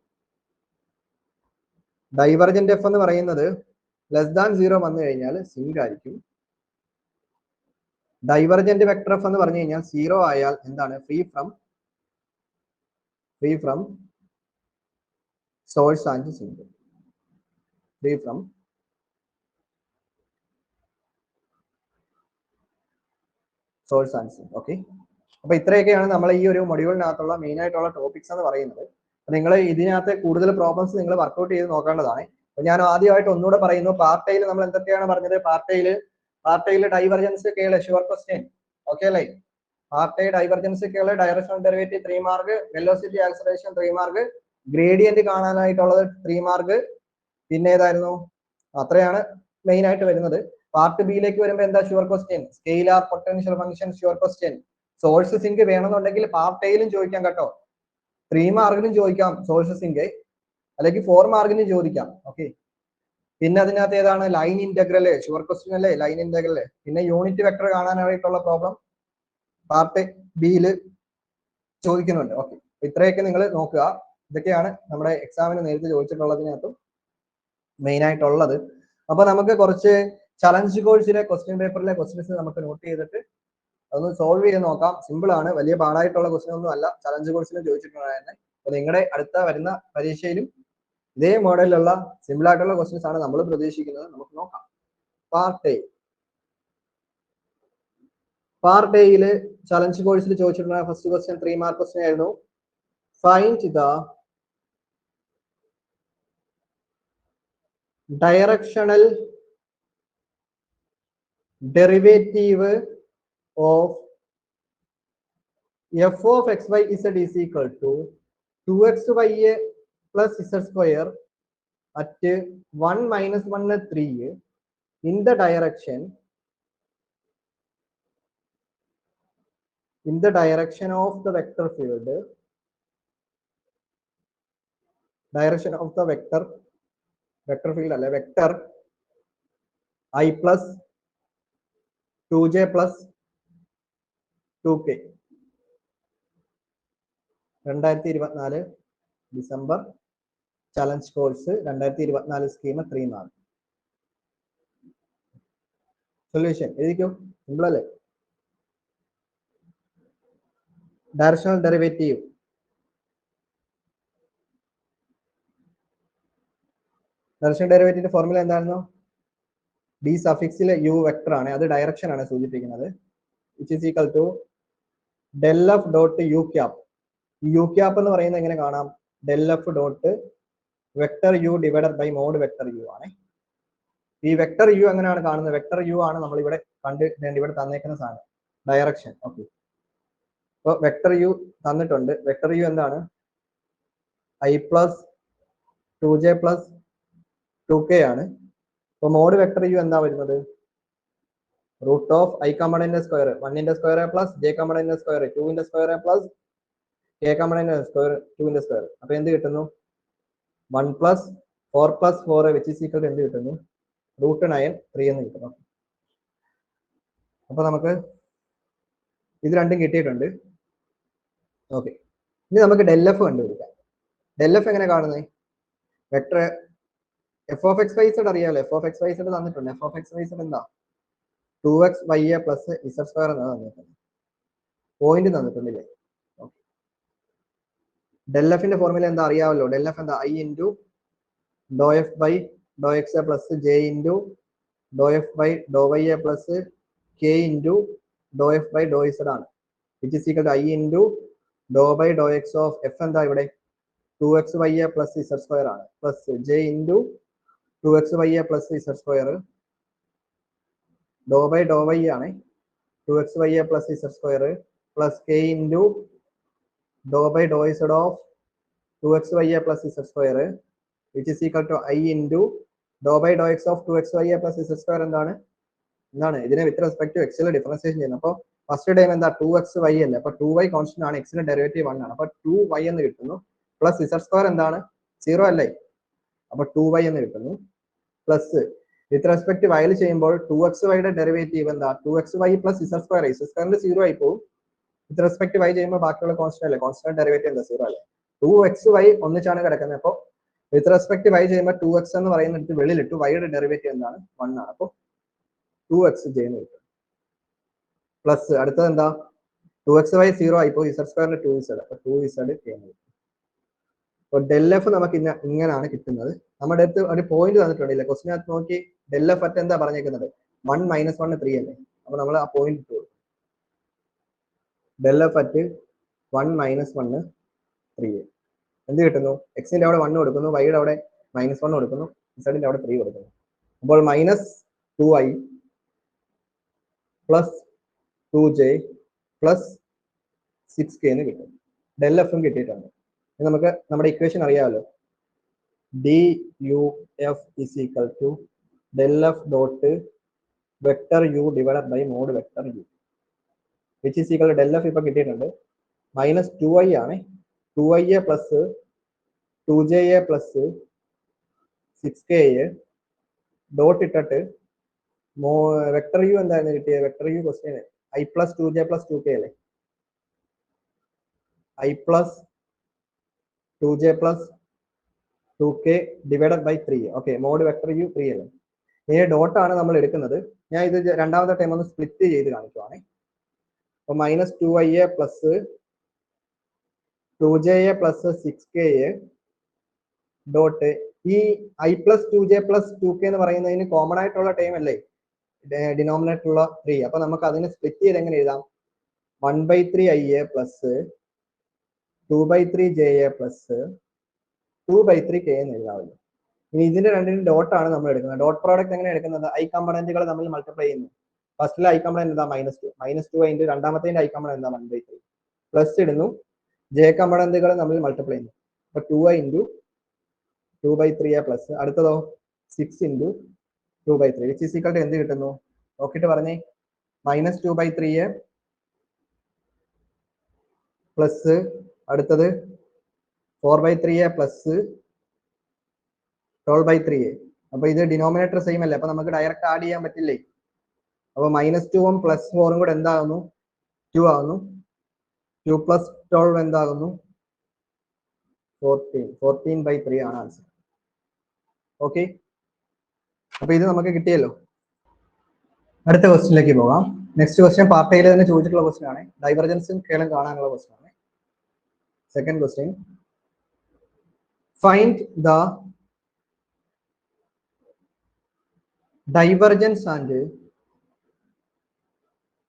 ഡൈവർജന്റ് എഫ് എന്ന് പറയുന്നത് ലെസ് ദാൻ 0 വന്നു കഴിഞ്ഞാൽ സിങ്ക് ആയിരിക്കും. ഡൈവർജന്റ് വെക്ടർ എഫ് എന്ന് പറഞ്ഞു കഴിഞ്ഞാൽ 0 ആയാൽ എന്താണ്, free from source and sink. Free from source and sink. Okay, അപ്പൊ ഇത്രയൊക്കെയാണ് നമ്മൾ ഈ ഒരു മൊഡ്യൂളിനകത്തുള്ള മെയിൻ ആയിട്ടുള്ള ടോപ്പിക്സ് എന്ന് പറയുന്നത്. നിങ്ങൾ ഇതിനകത്ത് കൂടുതൽ പ്രോബ്ലംസ് നിങ്ങൾ വർക്ക്ഔട്ട് ചെയ്ത് നോക്കേണ്ടതാണ്. ഞാൻ ആദ്യമായിട്ട് ഒന്നുകൂടെ പറയുന്നു, പാർട്ട് എയിൽ നമ്മൾ എന്തൊക്കെയാണ് പറഞ്ഞത്? പാർട്ട് എയിൽ divergence curl sure question. Okay അല്ലേ? Part A divergence curl, directional derivative 3 mark, velocity acceleration 3 mark, gradient കാണാനായിട്ടുള്ളത് 3 മാർക്ക്. പിന്നെ ഏതായിരുന്നു? അത്രയാണ് മെയിൻ ആയിട്ട് വരുന്നത്. പാർട്ട് ബിയിലേക്ക് വരുമ്പോൾ എന്താ sure question? Scalar potential function sure question. Source sink വേണമെന്നുണ്ടെങ്കിൽ പാർട്ട് എയിലും ചോദിക്കാം കേട്ടോ, 3 മാർക്കിനും ചോദിക്കാം സോഴ്സ് സിങ്ക്, അല്ലെങ്കിൽ 4 മാർക്കിനും ചോദിക്കാം. ഓക്കെ, പിന്നെ അതിനകത്ത് ഏതാണ്? ലൈൻ ഇന്റഗ്രല് ഷുവർ ക്വസ്റ്റ്യൻ അല്ലേ, ലൈൻ ഇന്റഗ്രല്. പിന്നെ യൂണിറ്റ് വെക്ടർ കാണാനായിട്ടുള്ള പ്രോബ്ലം പാർട്ട് ബിയിൽ ചോദിക്കുന്നുണ്ട്. ഓക്കെ, ഇത്രയൊക്കെ നിങ്ങൾ നോക്കുക. ഇതൊക്കെയാണ് നമ്മുടെ എക്സാമിന് നേരത്തെ ചോദിച്ചിട്ടുള്ളതിനകത്തും മെയിൻ ആയിട്ടുള്ളത്. അപ്പൊ നമുക്ക് കുറച്ച് ചലഞ്ച് കോഴ്സിലെ ക്വസ്റ്റ്യൻ പേപ്പറിലെ ക്വസ്റ്റ്യൻസ് നമുക്ക് നോട്ട് ചെയ്തിട്ട് അതൊന്ന് സോൾവ് ചെയ്ത് നോക്കാം. സിമ്പിൾ ആണ്, വലിയ പാടായിട്ടുള്ള ക്വസ്റ്റ്യൻ ഒന്നും അല്ല, ചലഞ്ച് കോഴ്സിലും ചോദിച്ചിട്ടുണ്ടായിരുന്നെ. അപ്പൊ നിങ്ങളുടെ അടുത്ത വരുന്ന പരീക്ഷയിലും ഇതേ മോഡലിലുള്ള സിമ്പിൾ ആയിട്ടുള്ള ക്വസ്റ്റ്യൻസ് ആണ് നമ്മൾ പ്രതീക്ഷിക്കുന്നത്. നമുക്ക് നോക്കാം. പാർട്ട് എയില് ചലഞ്ച് കോഴ്സിൽ ചോദിച്ചിട്ടുള്ള ഫസ്റ്റ് ക്വസ്റ്റ്യൻ 3 മാർക്ക് ക്വസ്റ്റ്യൻ ആയിരുന്നു. Find the directional derivative of f of xy z is equal to 2xy plus z square at 1 minus 1 3 in the direction of the vector field, direction of the vector field alle vector I plus 2j plus 2k. 2024 December challenge course 2024 scheme 3 mark. Solution എഴുതിക്കോ, simple അല്ലേ? Directional derivative formula എന്തായിരുന്നു? D സഫിക്സിലെ U vector ആണ്, അത് direction ആണ് സൂചിപ്പിക്കുന്നത്. which is equal to del f dot u cap. U cap എന്ന് പറയുന്നത് എങ്ങനെ കാണാം? del f dot vector u divided by mod vector u ആണ്. ഈ വെക്ടർ യു എങ്ങനെയാണ് കാണുന്നത്? വെക്ടർ യു ആണ് നമ്മൾ ഇവിടെ ഇവിടെ തന്നേക്കുന്ന സാധനം, ഡയറക്ഷൻ. ഓക്കെ, അപ്പോൾ വെക്ടർ യു തന്നിട്ടുണ്ട്. വെക്ടർ യു എന്താണ്? I plus 2j plus 2k ആണ്. അപ്പോൾ മോഡ് വെക്ടർ യു എന്താ വരുന്നത്? Root of I component square 1 square plus j component square 2 square plus k component square 2 square. അപ്പൊ എന്ത് കിട്ടുന്നു? 1 plus 4 plus 4 which is equal എന്ത് കിട്ടുന്നു? റൂട്ട് 9 3 എന്ന് കിട്ടുന്നു. അപ്പൊ നമുക്ക് ഇത് രണ്ടും കിട്ടിയിട്ടുണ്ട്. ഓക്കെ, ഇനി നമുക്ക് ഡെൽ എഫ് കണ്ടുപിടിക്കാം. ഡെൽ എഫ് എങ്ങനെ കാണുന്നത്? Vector F of X Y Z അറിയാമല്ലോ. F of X Y Z തന്നിട്ടുണ്ട്. F of X Y Z എന്താ? 2xy പ്ലസ് ഇസഡ് സ്ക്വയർ എന്നാണ് തന്നിട്ടുണ്ട്. പോയിന്റ് തന്നിട്ടുണ്ടല്ലേ? ഡെൽ എഫിന്റെ ഫോർമുല എന്താ അറിയാമല്ലോ. ഡെൽ എഫ് എന്താ? I into do F by Dr X a plus J into do F by Dr Y A plus K into do F by do Z ആണ്. Which is equal to I into Dr by Dr X of f എന്താ ഇവിടെ? 2xy plus Z square ആണ് plus J into 2xy plus Z square do by Dr y ആണ് 2xy plus Z square plus K into Dr by do Z of 2xy plus Z square which is equal to I into Dr by Dr X of 2xy plus Z square എന്താണ്? ഇതിനെ with respect to എക്സിൽ differentiation ചെയ്യുന്നത്. അപ്പോൾ first time എന്താ? 2xy അല്ലേ? അപ്പൊ 2y constant ആണ്, എക്സിന്റെ ഡെറിവേറ്റീവ് 1 ആണ്. അപ്പൊ 2y എന്ന് കിട്ടുന്നു. പ്ലസ് ഇസഡ് സ്ക്വയർ എന്താണ്? 0 അല്ലേ? അപ്പൊ 2y എന്ന് കിട്ടുന്നു. പ്ലസ് വിത്ത് റെസ്പെക്ട് വൈൽ ചെയ്യുമ്പോൾ 2xyയുടെ ഡെറിവേറ്റീവ് എന്താ? 2xy plus Z square. Z സ്ക്വയറിന്റെ 0 ആയി പോകും. വിത്ത് റെസ്പെക്ട് വൈ ചെയ്യുമ്പോൾ ബാക്കിയുള്ള കോൺസ്റ്റന്റ് അല്ലേ? കോൺസ്റ്റന്റ് ഡെറിവേറ്റീവ് എന്താ? 0 അല്ലേ? 2xy ഒന്നിച്ചാണ് കിടക്കുന്നത്. അപ്പോൾ വിത്ത് റെസ്പെക്ട് വൈ ചെയ്യുമ്പോൾ 2x എന്ന് പറയുന്നിടത്ത് വെളിയിലിട്ടു. വൈയുടെ ഡെറിവേറ്റീവ് എന്താണ്? 1 ആണ്. അപ്പോൾ 2xj എന്ന് കിട്ടും. പ്ലസ് അടുത്തത് എന്താ? 2xy 0 ആയിപ്പോ ഇസഡ് സ്ക്വയറിന്റെ 2z. അപ്പൊ 2z k എന്ന് കിട്ടും. അപ്പോൾ ഡെൽ എഫ് നമുക്ക് ഇങ്ങനെയാണ് കിട്ടുന്നത്. നമ്മുടെ അടുത്ത് ഒരു പോയിന്റ് തന്നിട്ടുണ്ടല്ലേ? ക്വസ്റ്റിനകത്ത് നോക്കി ഡെൽ എഫ് അറ്റ് എന്താ പറഞ്ഞേക്കുന്നത്? 1 - 1 3 അല്ലേ? അപ്പൊ നമ്മൾ ആ പോയിന്റ് ഇട്ടു കൊടുക്കും. ഡെൽ എഫ് അറ്റ് 1 - 1 3 എന്ത് കിട്ടുന്നു? എക്സിന്റെ അവിടെ 1 കൊടുക്കുന്നു, വൈയുടെ അവിടെ -1 കൊടുക്കുന്നു, ഇസഡിന്റെ അവിടെ 3 കൊടുക്കുന്നു. അപ്പോൾ -2i plus 2j plus 6k എന്ന് കിട്ടും. ഡെൽ എഫും കിട്ടിയിട്ടുണ്ട്. നമുക്ക് നമ്മുടെ ഇക്വേഷൻ അറിയാമല്ലോ. D U F is equal to del F dot vector u divided by mod vector u which is equal to del f ഇപ്പൊ കിട്ടിയിട്ടുണ്ട്. -2i ആണ്. 2i plus 2j plus 6k dot ഇട്ടിട്ട് vector u എന്തായിരുന്നു കിട്ടിയത്? Vector u question i plus 2j plus 2k അല്ലേ? i plus 2j plus 2k divided by 3. Okay, mod vector u 3 അല്ലേ? ഇനി dot ആണ് നമ്മൾ എടുക്കുന്നത്. ഞാൻ ഇത് രണ്ടാമത്തെ ടൈം ഒന്ന് സ്പ്ലിറ്റ് ചെയ്ത് കാണിക്കുവാണ്. അപ്പൊ -2i plus 2j plus 6k dot ഈ i plus 2j plus 2k എന്ന് പറയുന്നതിന് കോമൺ ആയിട്ടുള്ള ടൈം അല്ലേ? ഡിനോമിനേറ്ററുള്ള 3. അപ്പൊ നമുക്ക് അതിനെ സ്പ്ലിറ്റ് ചെയ്ത് എങ്ങനെ എഴുതാം? 1/3i plus 2/3j plus 2/3k എന്ന് എഴുതാമല്ലോ. ഇനി ഇതിന്റെ രണ്ടിനും ഡോട്ട് ആണ് നമ്മൾ എടുക്കുന്നത്. ഡോട്ട് പ്രോഡക്റ്റ് എങ്ങനെ എടുക്കുന്നത്? ഐ കമ്പണന്റുകൾ തമ്മിൽ മൾട്ടിപ്ലൈ ചെയ്യുന്നു. ഫസ്റ്റിലെ ഐ കമ്പണന്റ് എന്താ? -2 അതിന്റെ രണ്ടാമത്തെ ഐ കമ്പണന്റ് എന്താ? 1/3 പ്ലസ് ഇടുന്നു. ജെ കമ്പണന്റുകൾ തമ്മിൽ മൾട്ടിപ്ലൈ ചെയ്യുന്നു. അപ്പൊ 2i ഇൻറ്റു 2/3 പ്ലസ് അടുത്തതോ 6 into 2/3 which is equal to എന്ത് കിട്ടുന്നു? നോക്കിയിട്ട് പറഞ്ഞേ. -2/3 പ്ലസ് അടുത്തത് 4/3 പ്ലസ് 12/3. അപ്പൊ ഇത് ഡിനോമിനേറ്റർ സെയിം അല്ലേ? അപ്പൊ നമുക്ക് ഡയറക്റ്റ് ആഡ് ചെയ്യാൻ പറ്റില്ലേ? അപ്പൊ -2ഉം പ്ലസ് 4ഉം കൂടെ എന്താകുന്നു? 2 ആകുന്നു. 2 പ്ലസ് 12 എന്താകുന്നു? 14/3 ആണ് ആൻസർ. ഓക്കെ, അപ്പൊ ഇത് നമുക്ക് കിട്ടിയല്ലോ. അടുത്ത ക്വസ്റ്റിനിലേക്ക് പോകാം. നെക്സ്റ്റ് ക്വസ്റ്റ്യൻ പാർട്ട് എയിൽ തന്നെ ചോദിച്ചിട്ടുള്ള ക്വസ്റ്റ്യൻ ആണ്. ഡൈവർജൻസും കേളും കാണാനുള്ള ക്വസ്റ്റ്യൻ ആണ്. Second question, find the divergence and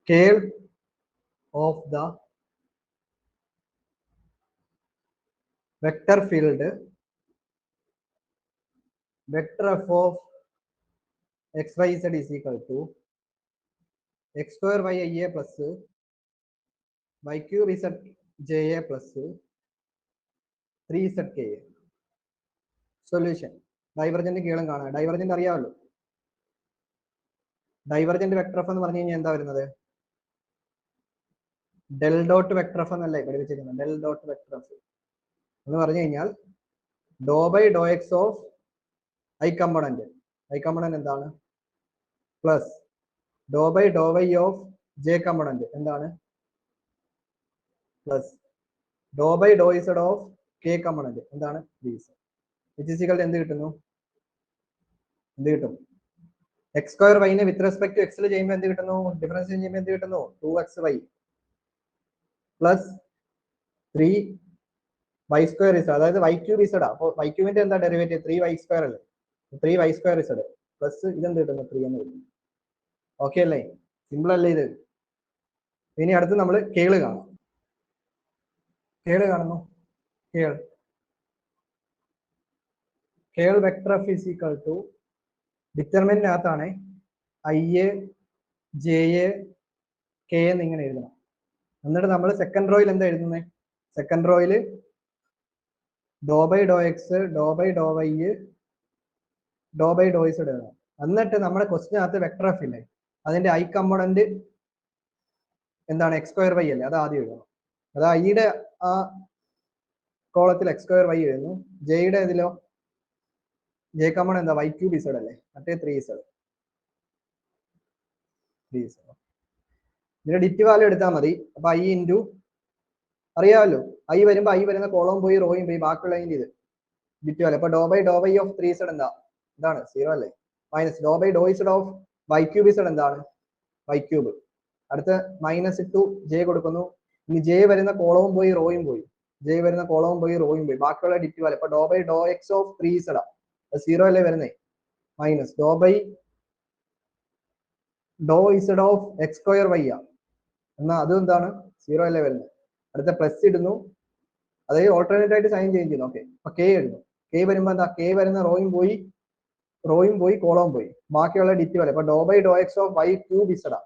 curl of the vector field vector f of xyz is equal to x square y plus y cube zja plus 3zk. Solution. Divergent കേളും കാണാം. Divergent അറിയാമല്ലോ. Divergent vector F എന്ന് പറഞ്ഞു കഴിഞ്ഞാൽ എന്താ വരുന്നത്? Del dot vector F എന്നല്ലേ പഠിപ്പിച്ചിരിക്കുന്നത്. ഡെൽ ഡോട്ട് വെക്ടർ എഫ് എന്ന് പറഞ്ഞു കഴിഞ്ഞാൽ do by Dr X of I component. I component എന്താണ്? Plus do by Dr Y of J component എന്താണ്? Plus do by do Z of K component എന്താണ്? Which is equal to എന്ത് കിട്ടുന്നു? എന്ത് കിട്ടും? എക്സ് സ്ക്വയർ വൈനെ with respect to എക്സിൽ ചെയ്യുമ്പോൾ എന്ത് കിട്ടുന്നു? ഡിഫറൻസ് ചെയ്യുമ്പോൾ എന്ത് കിട്ടുന്നു? 2xy plus 3y square Z, അതായത് y ക്യൂബ് ഇസഡ്. അപ്പോൾ y ക്യൂബിന്റെ എന്താ ഡെറിവേറ്റീവ്? 3y സ്ക്വയർ അല്ലേ? 3y സ്ക്വയർ ഇസഡ് പ്ലസ് ഇതെന്ത് കിട്ടുന്നു? 3 എന്ന് കിട്ടുന്നു. ഓക്കെ അല്ലേ? സിമ്പിൾ അല്ലേ ഇത്? ഇനി അടുത്ത് നമ്മൾ കേള് കാണാം. കേള് കാണുന്നു. Curl vector F is equal to ഡിറ്റർമിനന്റിനകത്താണ് I a J a K എന്ന് ഇങ്ങനെ എഴുതണം. എന്നിട്ട് നമ്മൾ സെക്കൻഡ് റോയിൽ എന്താ എഴുതുന്നത്? സെക്കൻഡ് റോയിൽ do by Dr X, do by Dr Y, do by do Z എഴുതണം. എന്നിട്ട് നമ്മുടെ ക്വസ്റ്റിനകത്ത് വെക്ടർ എഫ് ഇല്ലേ, അതിന്റെ ഐ കമ്പോണന്റ് എന്താണ്? എക്സ് സ്ക്വയർ വൈ അല്ലേ? അത് ആദ്യം എഴുതണം. അത് ഐയുടെ ആ കോളത്തിൽ എക്സ് സ്ക്വയർ വൈ എഴുതുന്നു. ജെയുടെ ഇതിലോ ജെ കമ്പോണന്റ് എന്താ? വൈ ക്യൂബ് ഇസഡ് അല്ലേ? മറ്റേ 3z. ഇതിന്റെ ഡിറ്റ് വാല്യൂ എടുത്താൽ മതി. അപ്പൊ ഐ ഇൻറ്റു അറിയാമല്ലോ, ഐ വരുമ്പോൾ ഐ വരുന്ന കോളം പോയി റോയും പോയി, ബാക്കിയുള്ളതിന്റെ ഇത് ഡിറ്റ് വാല്യൂ. അപ്പൊ do by Dr Y of 3z എന്താ? എന്താണ്? 0 അല്ലേ? Minus do by do Z of Y cube Z എന്താണ്? Y cube. അടുത്ത മൈനസ് ടു ജെ കൊടുക്കുന്നു. ഇനി ജെ വരുന്ന കോളവും പോയി റോയും പോയി, ജെ വരുന്ന കോളവും പോയി റോയും പോയി, ബാക്കിയുള്ള ഡിറ്റ് വാല്യൂ. അപ്പൊ do by Dr X of 3z 0 അല്ലേ വരുന്നേ? Minus do by do Z of X square Y ആ, എന്നാൽ അതും എന്താണ്? 0 അല്ലേ വരുന്നത്? അടുത്ത പ്ലസ് ഇടുന്നു, അതായത് ഓൾട്ടർനേറ്റ് ആയിട്ട് സൈൻ ചേഞ്ച് ചെയ്യുന്നു. ഓക്കെ, അപ്പൊ കെ ഇടുന്നു. കെ വരുമ്പോ എന്താ? കെ വരുന്ന റോയും പോയി കോളവും പോയി, ബാക്കിയുള്ള ഡിറ്റ് വാല്യൂ. അപ്പൊ do by Dr X of Y cube Z ആ,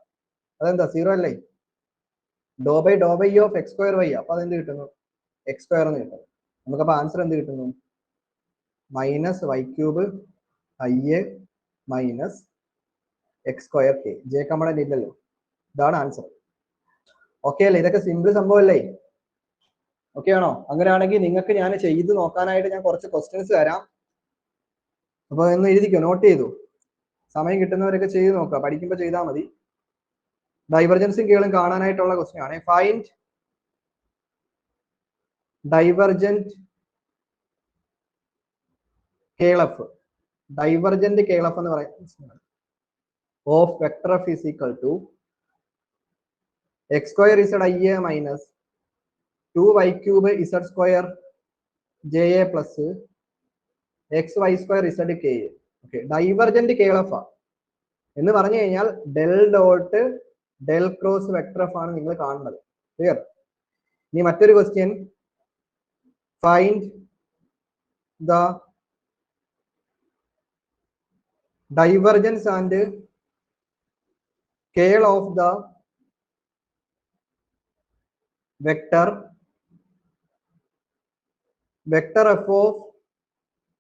അതെന്താ? 0 അല്ലേ? Do by Dr Y of X square Y, അപ്പൊ അതെന്ത് കിട്ടുന്നു? എക്സ് സ്ക്വയർ എന്ന് കിട്ടും. നമുക്കപ്പോ ആൻസർ എന്ത് കിട്ടുന്നു? Minus y cube I a minus x square k. J component ഇല്ലല്ലോ. ഇതാണ് ആൻസർ. ഓക്കെ അല്ലേ? ഇതൊക്കെ സിമ്പിൾ സംഭവം അല്ലേ? ഓക്കെ ആണോ? അങ്ങനെയാണെങ്കിൽ നിങ്ങൾക്ക് ഞാൻ ചെയ്ത് നോക്കാനായിട്ട് ഞാൻ കുറച്ച് ക്വസ്റ്റ്യൻസ് തരാം. അപ്പൊ ഒന്ന് എഴുതിക്കോ, നോട്ട് ചെയ്തു. സമയം കിട്ടുന്നവരൊക്കെ ചെയ്ത് നോക്കുക, പഠിക്കുമ്പോൾ ചെയ്താൽ മതി. ഡൈവർജൻസും കേളും കാണാനായിട്ടുള്ള ക്വസ്റ്റ്യൻ ആണ്. Find divergent curl of. Divergent curl of എന്ന് പറയുന്നത് of vector F is equal to X square Z I a minus 2y cube Z square J A plus X Y square Z K a. Okay, divergent curl of എന്ന് പറഞ്ഞു കഴിഞ്ഞാൽ del dot del cross vector F ആണ് നിങ്ങൾ കാണുന്നത്. Clear? ഇനി മറ്റൊരു question, find the divergence and curl of the vector f of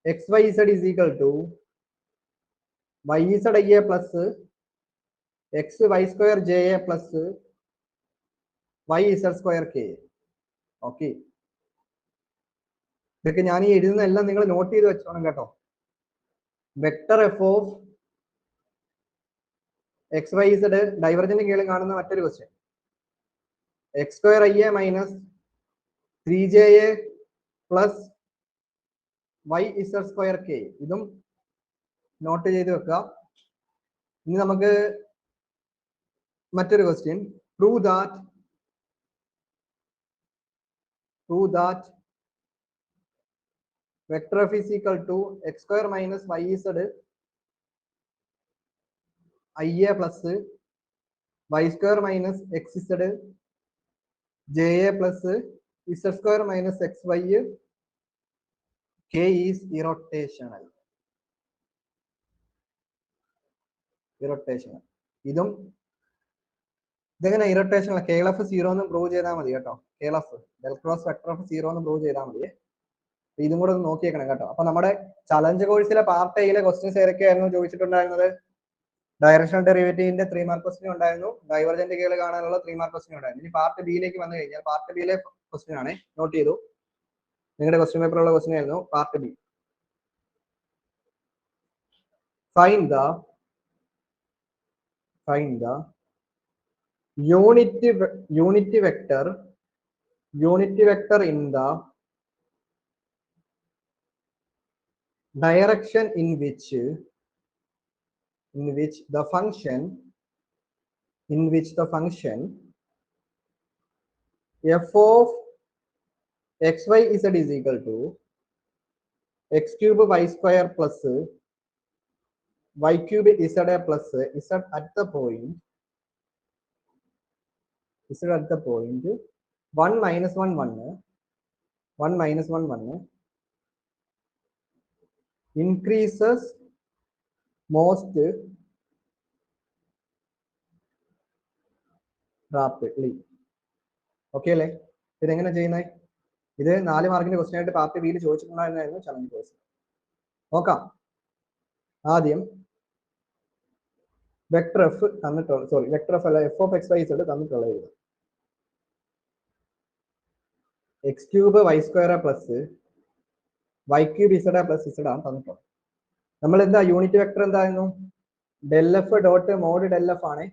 xyz is equal to yz ia plus xy square ja plus yz square k. Okay, ഇതൊക്കെ ഞാൻ ഈ എഴുതുന്ന എല്ലാം നിങ്ങൾ നോട്ട് ചെയ്ത് വെച്ചോണം കേട്ടോ. Vector F of X Y Z divergent കേളും കാണുന്ന മറ്റൊരു question, X square I a minus 3ja plus Y Z square K. ഇതും നോട്ട് ചെയ്ത് വെക്കുക. ഇനി നമുക്ക് മറ്റൊരു question, prove that vector F is equal to X square minus Y Z I A plus Y square minus X Z J A plus Z square minus X Y K is irrotational. ഇതും ഇതെങ്ങനെ irrotational? കേൾ F 0 എന്ന് prove ചെയ്താൽ മതി കേട്ടോ. കേൾ F del cross vector F 0 എന്ന് prove ചെയ്താൽ മതി. ഇതും കൂടെ ഒന്ന് നോക്കിയേക്കണം കേട്ടോ. അപ്പൊ നമ്മുടെ ചലഞ്ച് കോഴ്സിലെ പാർട്ട് എയിലെ ക്വസ്റ്റ്യൻസ് ഏതൊക്കെയായിരുന്നു ചോദിച്ചിട്ടുണ്ടായിരുന്നത്? ഡയറക്ഷണൽ ഡെറിവേറ്റീവിന്റെ 3 മാർക്ക് ക്വസ്റ്റ്യൻ ഉണ്ടായിരുന്നു. ഡൈവർജന്റ് കേൾ കാണാനുള്ള 3 മാർക്ക് ക്വസ്റ്റ്യൻ ഉണ്ടായിരുന്നു. ഇനി പാർട്ട് ബിയിലേക്ക് വന്നു കഴിഞ്ഞാൽ പാർട്ട് ബിയിലെ ക്വസ്റ്റ്യൻ ആണ്, നോട്ട് ചെയ്തു. നിങ്ങളുടെ ക്വസ്റ്റ്യൻ പേപ്പറുള്ള ക്വസ്റ്റ്യൻ ആയിരുന്നു part B. Find the unity vector in the direction in which the function f of xy z is equal to x cube y square plus y cube z plus z at the point 1 minus 1 increases most rapidly. Okay അല്ലേ? ഇതെങ്ങനെ ചെയ്യുന്നത്? ഇത് 4 മാർക്കിന്റെ question ആയിട്ട് part ബിയിൽ ചോദിച്ചിട്ടുണ്ടായിരുന്നു challenge course. നോക്കാം. ആദ്യം വെക്ടർ എഫ് തന്നിട്ടുള്ള, സോറി വെക്ടർ എഫ് അല്ല, f of X Y z തന്നിട്ടുള്ള ഇത് x cube Y square plus Y cube Z plus z ആണ് തന്നിട്ടുള്ളത്. നമ്മൾ എന്താ യൂണിറ്റ് വെക്ടർ എന്തായിരുന്നു? Del F dot mod del f ആണ്.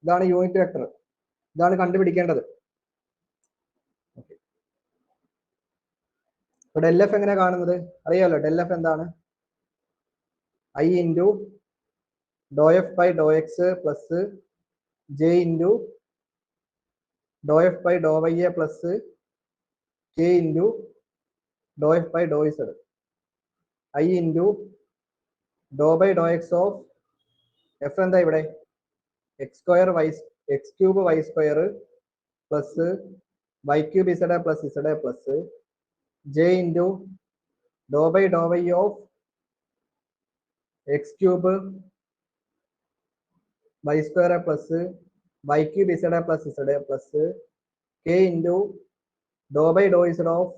ഇതാണ് യൂണിറ്റ് വെക്ടർ. ഇതാണ് കണ്ടുപിടിക്കേണ്ടത്. ഇപ്പൊ ഡെൽ എഫ് എങ്ങനെ കാണുന്നത് അറിയാലോ. ഡെൽ എഫ് എന്താണ്? I into do F by Dr x plus J into do F by Dr Y A plus K into do F by do z. I into Dr by Dr X of f എന്താ ഇവിടെ? X square y x cube Y square plus Y cube Z plus Z plus J into Dr by Dr Y of X cube Y square plus Y cube Z plus Z plus K into Dr by do Z of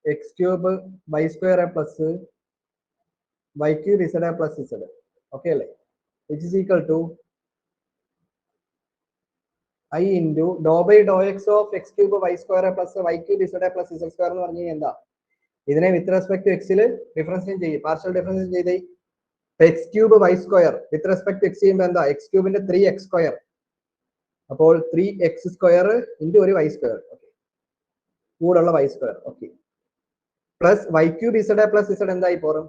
X cube Y square plus Y cube Z plus Z. Okay അല്ലേ? Which is equal to I into Dr by Dr X of X cube Y square plus Y cube Z plus Z square എന്ന് പറഞ്ഞു കഴിഞ്ഞാൽ എന്താ? ഇതിനെ with respect to എക്സിൽ differentiate ചെയ്യും, partial differentiate ചെയ്തേ. X cube Y square with respect to X ചെയ്യുമ്പോൾ എന്താ? എക്സ് ക്യൂബിന്റെ 3x സ്ക്വയർ, അപ്പോൾ 3x സ്ക്വയർ ഇൻറ്റു ഒരു വൈ സ്ക്വയർ, ഓക്കെ, കൂടുള്ള Y square, okay, plus Y cube Z plus Z എന്തായി പോകും?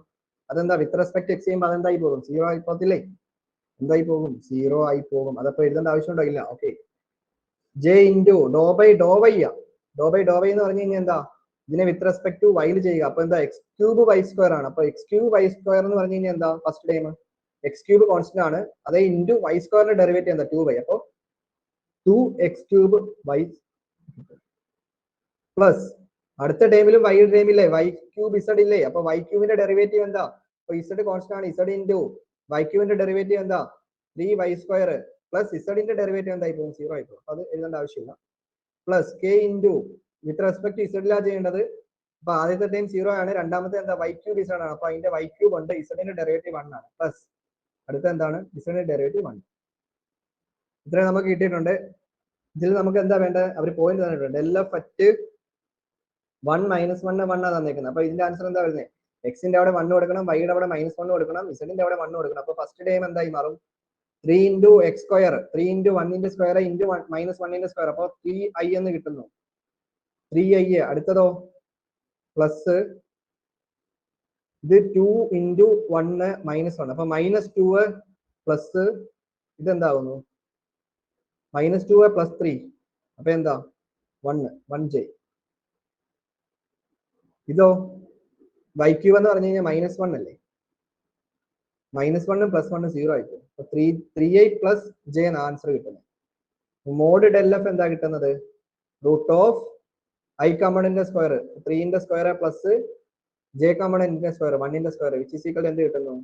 അതെന്താ വിത്ത് റെസ്പെക്ട് എക്സ് ചെയ്യുമ്പോൾ അതെന്തായി പോകും? 0 ആയി പോകത്തില്ലേ? എന്തായി പോകും? 0 ആയി പോകും. അതപ്പോ എഴുതേണ്ട ആവശ്യമുണ്ടോ? ഇല്ല. Okay. J into Dr by Dr y ആ. ഡോ ബൈ ഡോ വൈ എന്ന് പറഞ്ഞു കഴിഞ്ഞാൽ എന്താ? ഇതിനെ വിത്ത് റെസ്പെക്ട് ടു വൈയിൽ ചെയ്യുക. അപ്പൊ എന്താ? എക്സ് ക്യൂബ് വൈ സ്ക്വയർ ആണ്. അപ്പൊ എക്സ് ക്യൂബ് വൈ സ്ക്വയർ എന്ന് പറഞ്ഞു കഴിഞ്ഞാൽ എന്താ? First time X cube constant ആണ്, അതേ ഇൻറ്റു വൈ സ്ക്വയറിന്റെ ഡെറിവേറ്റീവ് എന്താ? 2y. അപ്പൊ 2x ക്യൂബ് വൈ പ്ലസ് അടുത്ത ടൈമിലും വൈ ടൈമില്ലേ വൈ ക്യൂബ് ഇസഡ് ഇല്ലേ? അപ്പൊ വൈ ക്യൂബിന്റെ ഡെറിവേറ്റീവ് എന്താ? അപ്പൊ ഇസഡ് കോൺസ്റ്റന്റ് ആണ്, ഇസഡ് ഇൻറ്റു വൈ ക്യൂബിന്റെ ഡെറിവേറ്റീവ് എന്താ? 3y സ്ക്വയർ പ്ലസ് ഇസഡിന്റെ ഡെറിവേറ്റീവ് എന്തായി പോകും? 0 ആയി പോകും. അത് എഴുതേണ്ട ആവശ്യമില്ല. Plus K into with respect ഇസഡിലാ ചെയ്യേണ്ടത്. അപ്പൊ ആദ്യത്തെ ടൈം 0 ആണ്, രണ്ടാമത്തെ എന്താ? വൈ ക്യൂബ് ഇസഡ് ആണ്. അപ്പൊ അതിന്റെ വൈ ക്യൂബ് ഉണ്ട്, ഇസഡിന്റെ ഡെറിവേറ്റീവ് 1 ആണ്, പ്ലസ് അടുത്ത എന്താണ്? ഇസഡിന്റെ ഡെറിവേറ്റീവ് 1. ഇത്രയും നമുക്ക് കിട്ടിയിട്ടുണ്ട്. ഇതിൽ നമുക്ക് എന്താ വേണ്ടത്? അവർ പോയിന്റ് തന്നിട്ടുണ്ട്. Del F at 1 minus 1 1 തന്നേക്കുന്നത്. അപ്പൊ ഇതിന്റെ ആൻസർ എന്താ വരുന്നത്? എക്സിന്റെ അവിടെ 1 കൊടുക്കണം, വൈയുടെ അവിടെ -1 കൊടുക്കണം, ഇസഡിന്റെ അവിടെ 1 കൊടുക്കണം. അപ്പൊ ഫസ്റ്റ് ടൈം എന്തായി മാറും? 3 ഇൻറ്റു എക്സ് സ്ക്വയർ, 3 ഇൻറ്റു 1ന്റെ സ്ക്വയർ ഇൻറ്റു -1ന്റെ സ്ക്വയർ, അപ്പൊ 3i എന്ന് കിട്ടുന്നു. 3i. അടുത്തതോ പ്ലസ് ഇത് 2 ഇൻറ്റു 1 -1, അപ്പൊ -2 പ്ലസ് ഇതെന്താവുന്നു? -2 പ്ലസ് 3, അപ്പൊ എന്താ? 1j. ഇതോ വൈ ക്യൂബ് എന്ന് പറഞ്ഞു കഴിഞ്ഞാൽ -1 അല്ലേ? -1 പ്ലസ് 1 0 ആയിപ്പോ. 3i പ്ലസ് j എന്ന ആൻസർ കിട്ടുന്നത്. മോഡ് ഡെൽ എഫ് എന്താ കിട്ടുന്നത്? റൂട്ട് ഓഫ് i കമ്പോണന്റിന്റെ സ്ക്വയർ, 3ന്റെ സ്ക്വയർ പ്ലസ് j കമ്പോണന്റിന്റെ സ്ക്വയർ 1ന്റെ സ്ക്വയർ, വിച്ച് ഈസ് ഈക്വൽ എന്ത് കിട്ടുന്നു?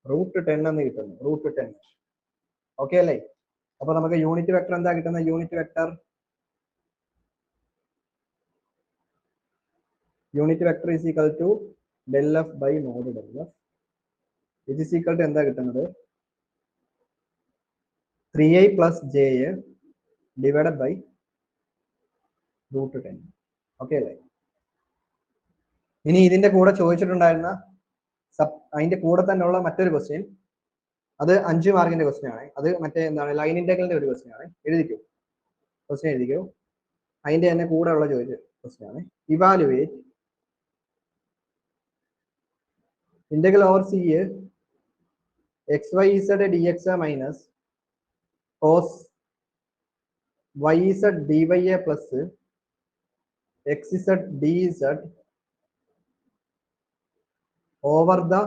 √10 എന്ന് കിട്ടുന്നു. √10. ഓക്കെ അല്ലേ? അപ്പൊ നമുക്ക് യൂണിറ്റ് വെക്ടർ എന്താ കിട്ടുന്നത്? Unit vector unit vector is equal to del f by node del f. It is equal to എന്താ കിട്ടുന്നത് 3i plus j divided by √10. Okay അല്ലേ? ഇനി ഇതിന്റെ കൂടെ ചോദിച്ചിട്ടുണ്ടായിരുന്ന അതിന്റെ കൂടെ തന്നെയുള്ള മറ്റൊരു ക്വസ്റ്റ്യൻ, അത് 5 മാർക്കിന്റെ ക്വസ്റ്റ്യൻ ആണ്. അത് മറ്റേ എന്താണ് ലൈൻ ഇന്റഗ്രലിന്റെ ഒരു ക്വസ്റ്റ്യൻ ആണ്. എഴുതിക്കോ, ക്വസ്റ്റ്യൻ എഴുതിക്കോ. അതിന്റെ തന്നെ കൂടെ ഉള്ള ചോദിച്ച ക്വസ്റ്റ്യൻ ആണ്. Evaluate integral over C xyz dx minus cos yz dy plus xz dz over the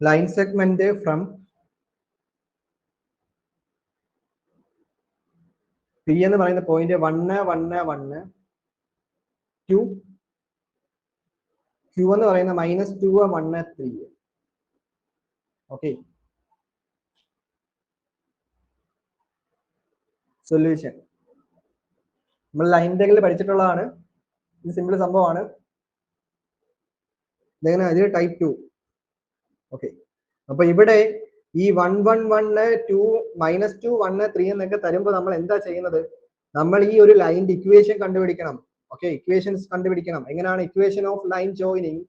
line segment from P എന്ന് പറയുന്ന പോയിന്റ് 1 1 1 2 Q എന്ന് പറയുന്ന -2 1 3. ഓക്കെ, സൊല്യൂഷൻ നമ്മൾ ലൈൻ ഇന്റഗ്രൽ പഠിച്ചിട്ടുള്ളതാണ്. ഇത് സിമ്പിൾ സംഭവമാണ്. ഇതിന് ടൈപ്പ് 2. ഓക്കെ, അപ്പൊ ഇവിടെ ഈ 1 1 1 2 -2 1 3 എന്നൊക്കെ തരുമ്പോൾ നമ്മൾ എന്താ ചെയ്യുന്നത്? നമ്മൾ ഈ ഒരു ലൈനിന്റെ ഇക്വേഷൻ കണ്ടുപിടിക്കണം. ഓക്കെ, ഇക്വേഷൻസ് കണ്ടുപിടിക്കണം. എങ്ങനെയാണ് equation of line joining?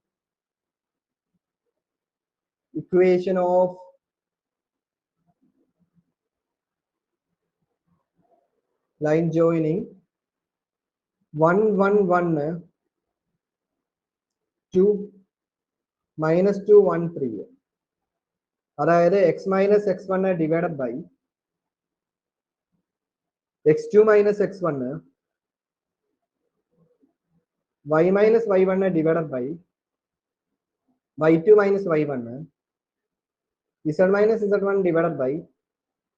Equation of line joining 1 1 1 2 -2 1 3, അതായത് x - x1 divided by x2 - x1 y - y1 divided by y2 - y1 z - z1 divided by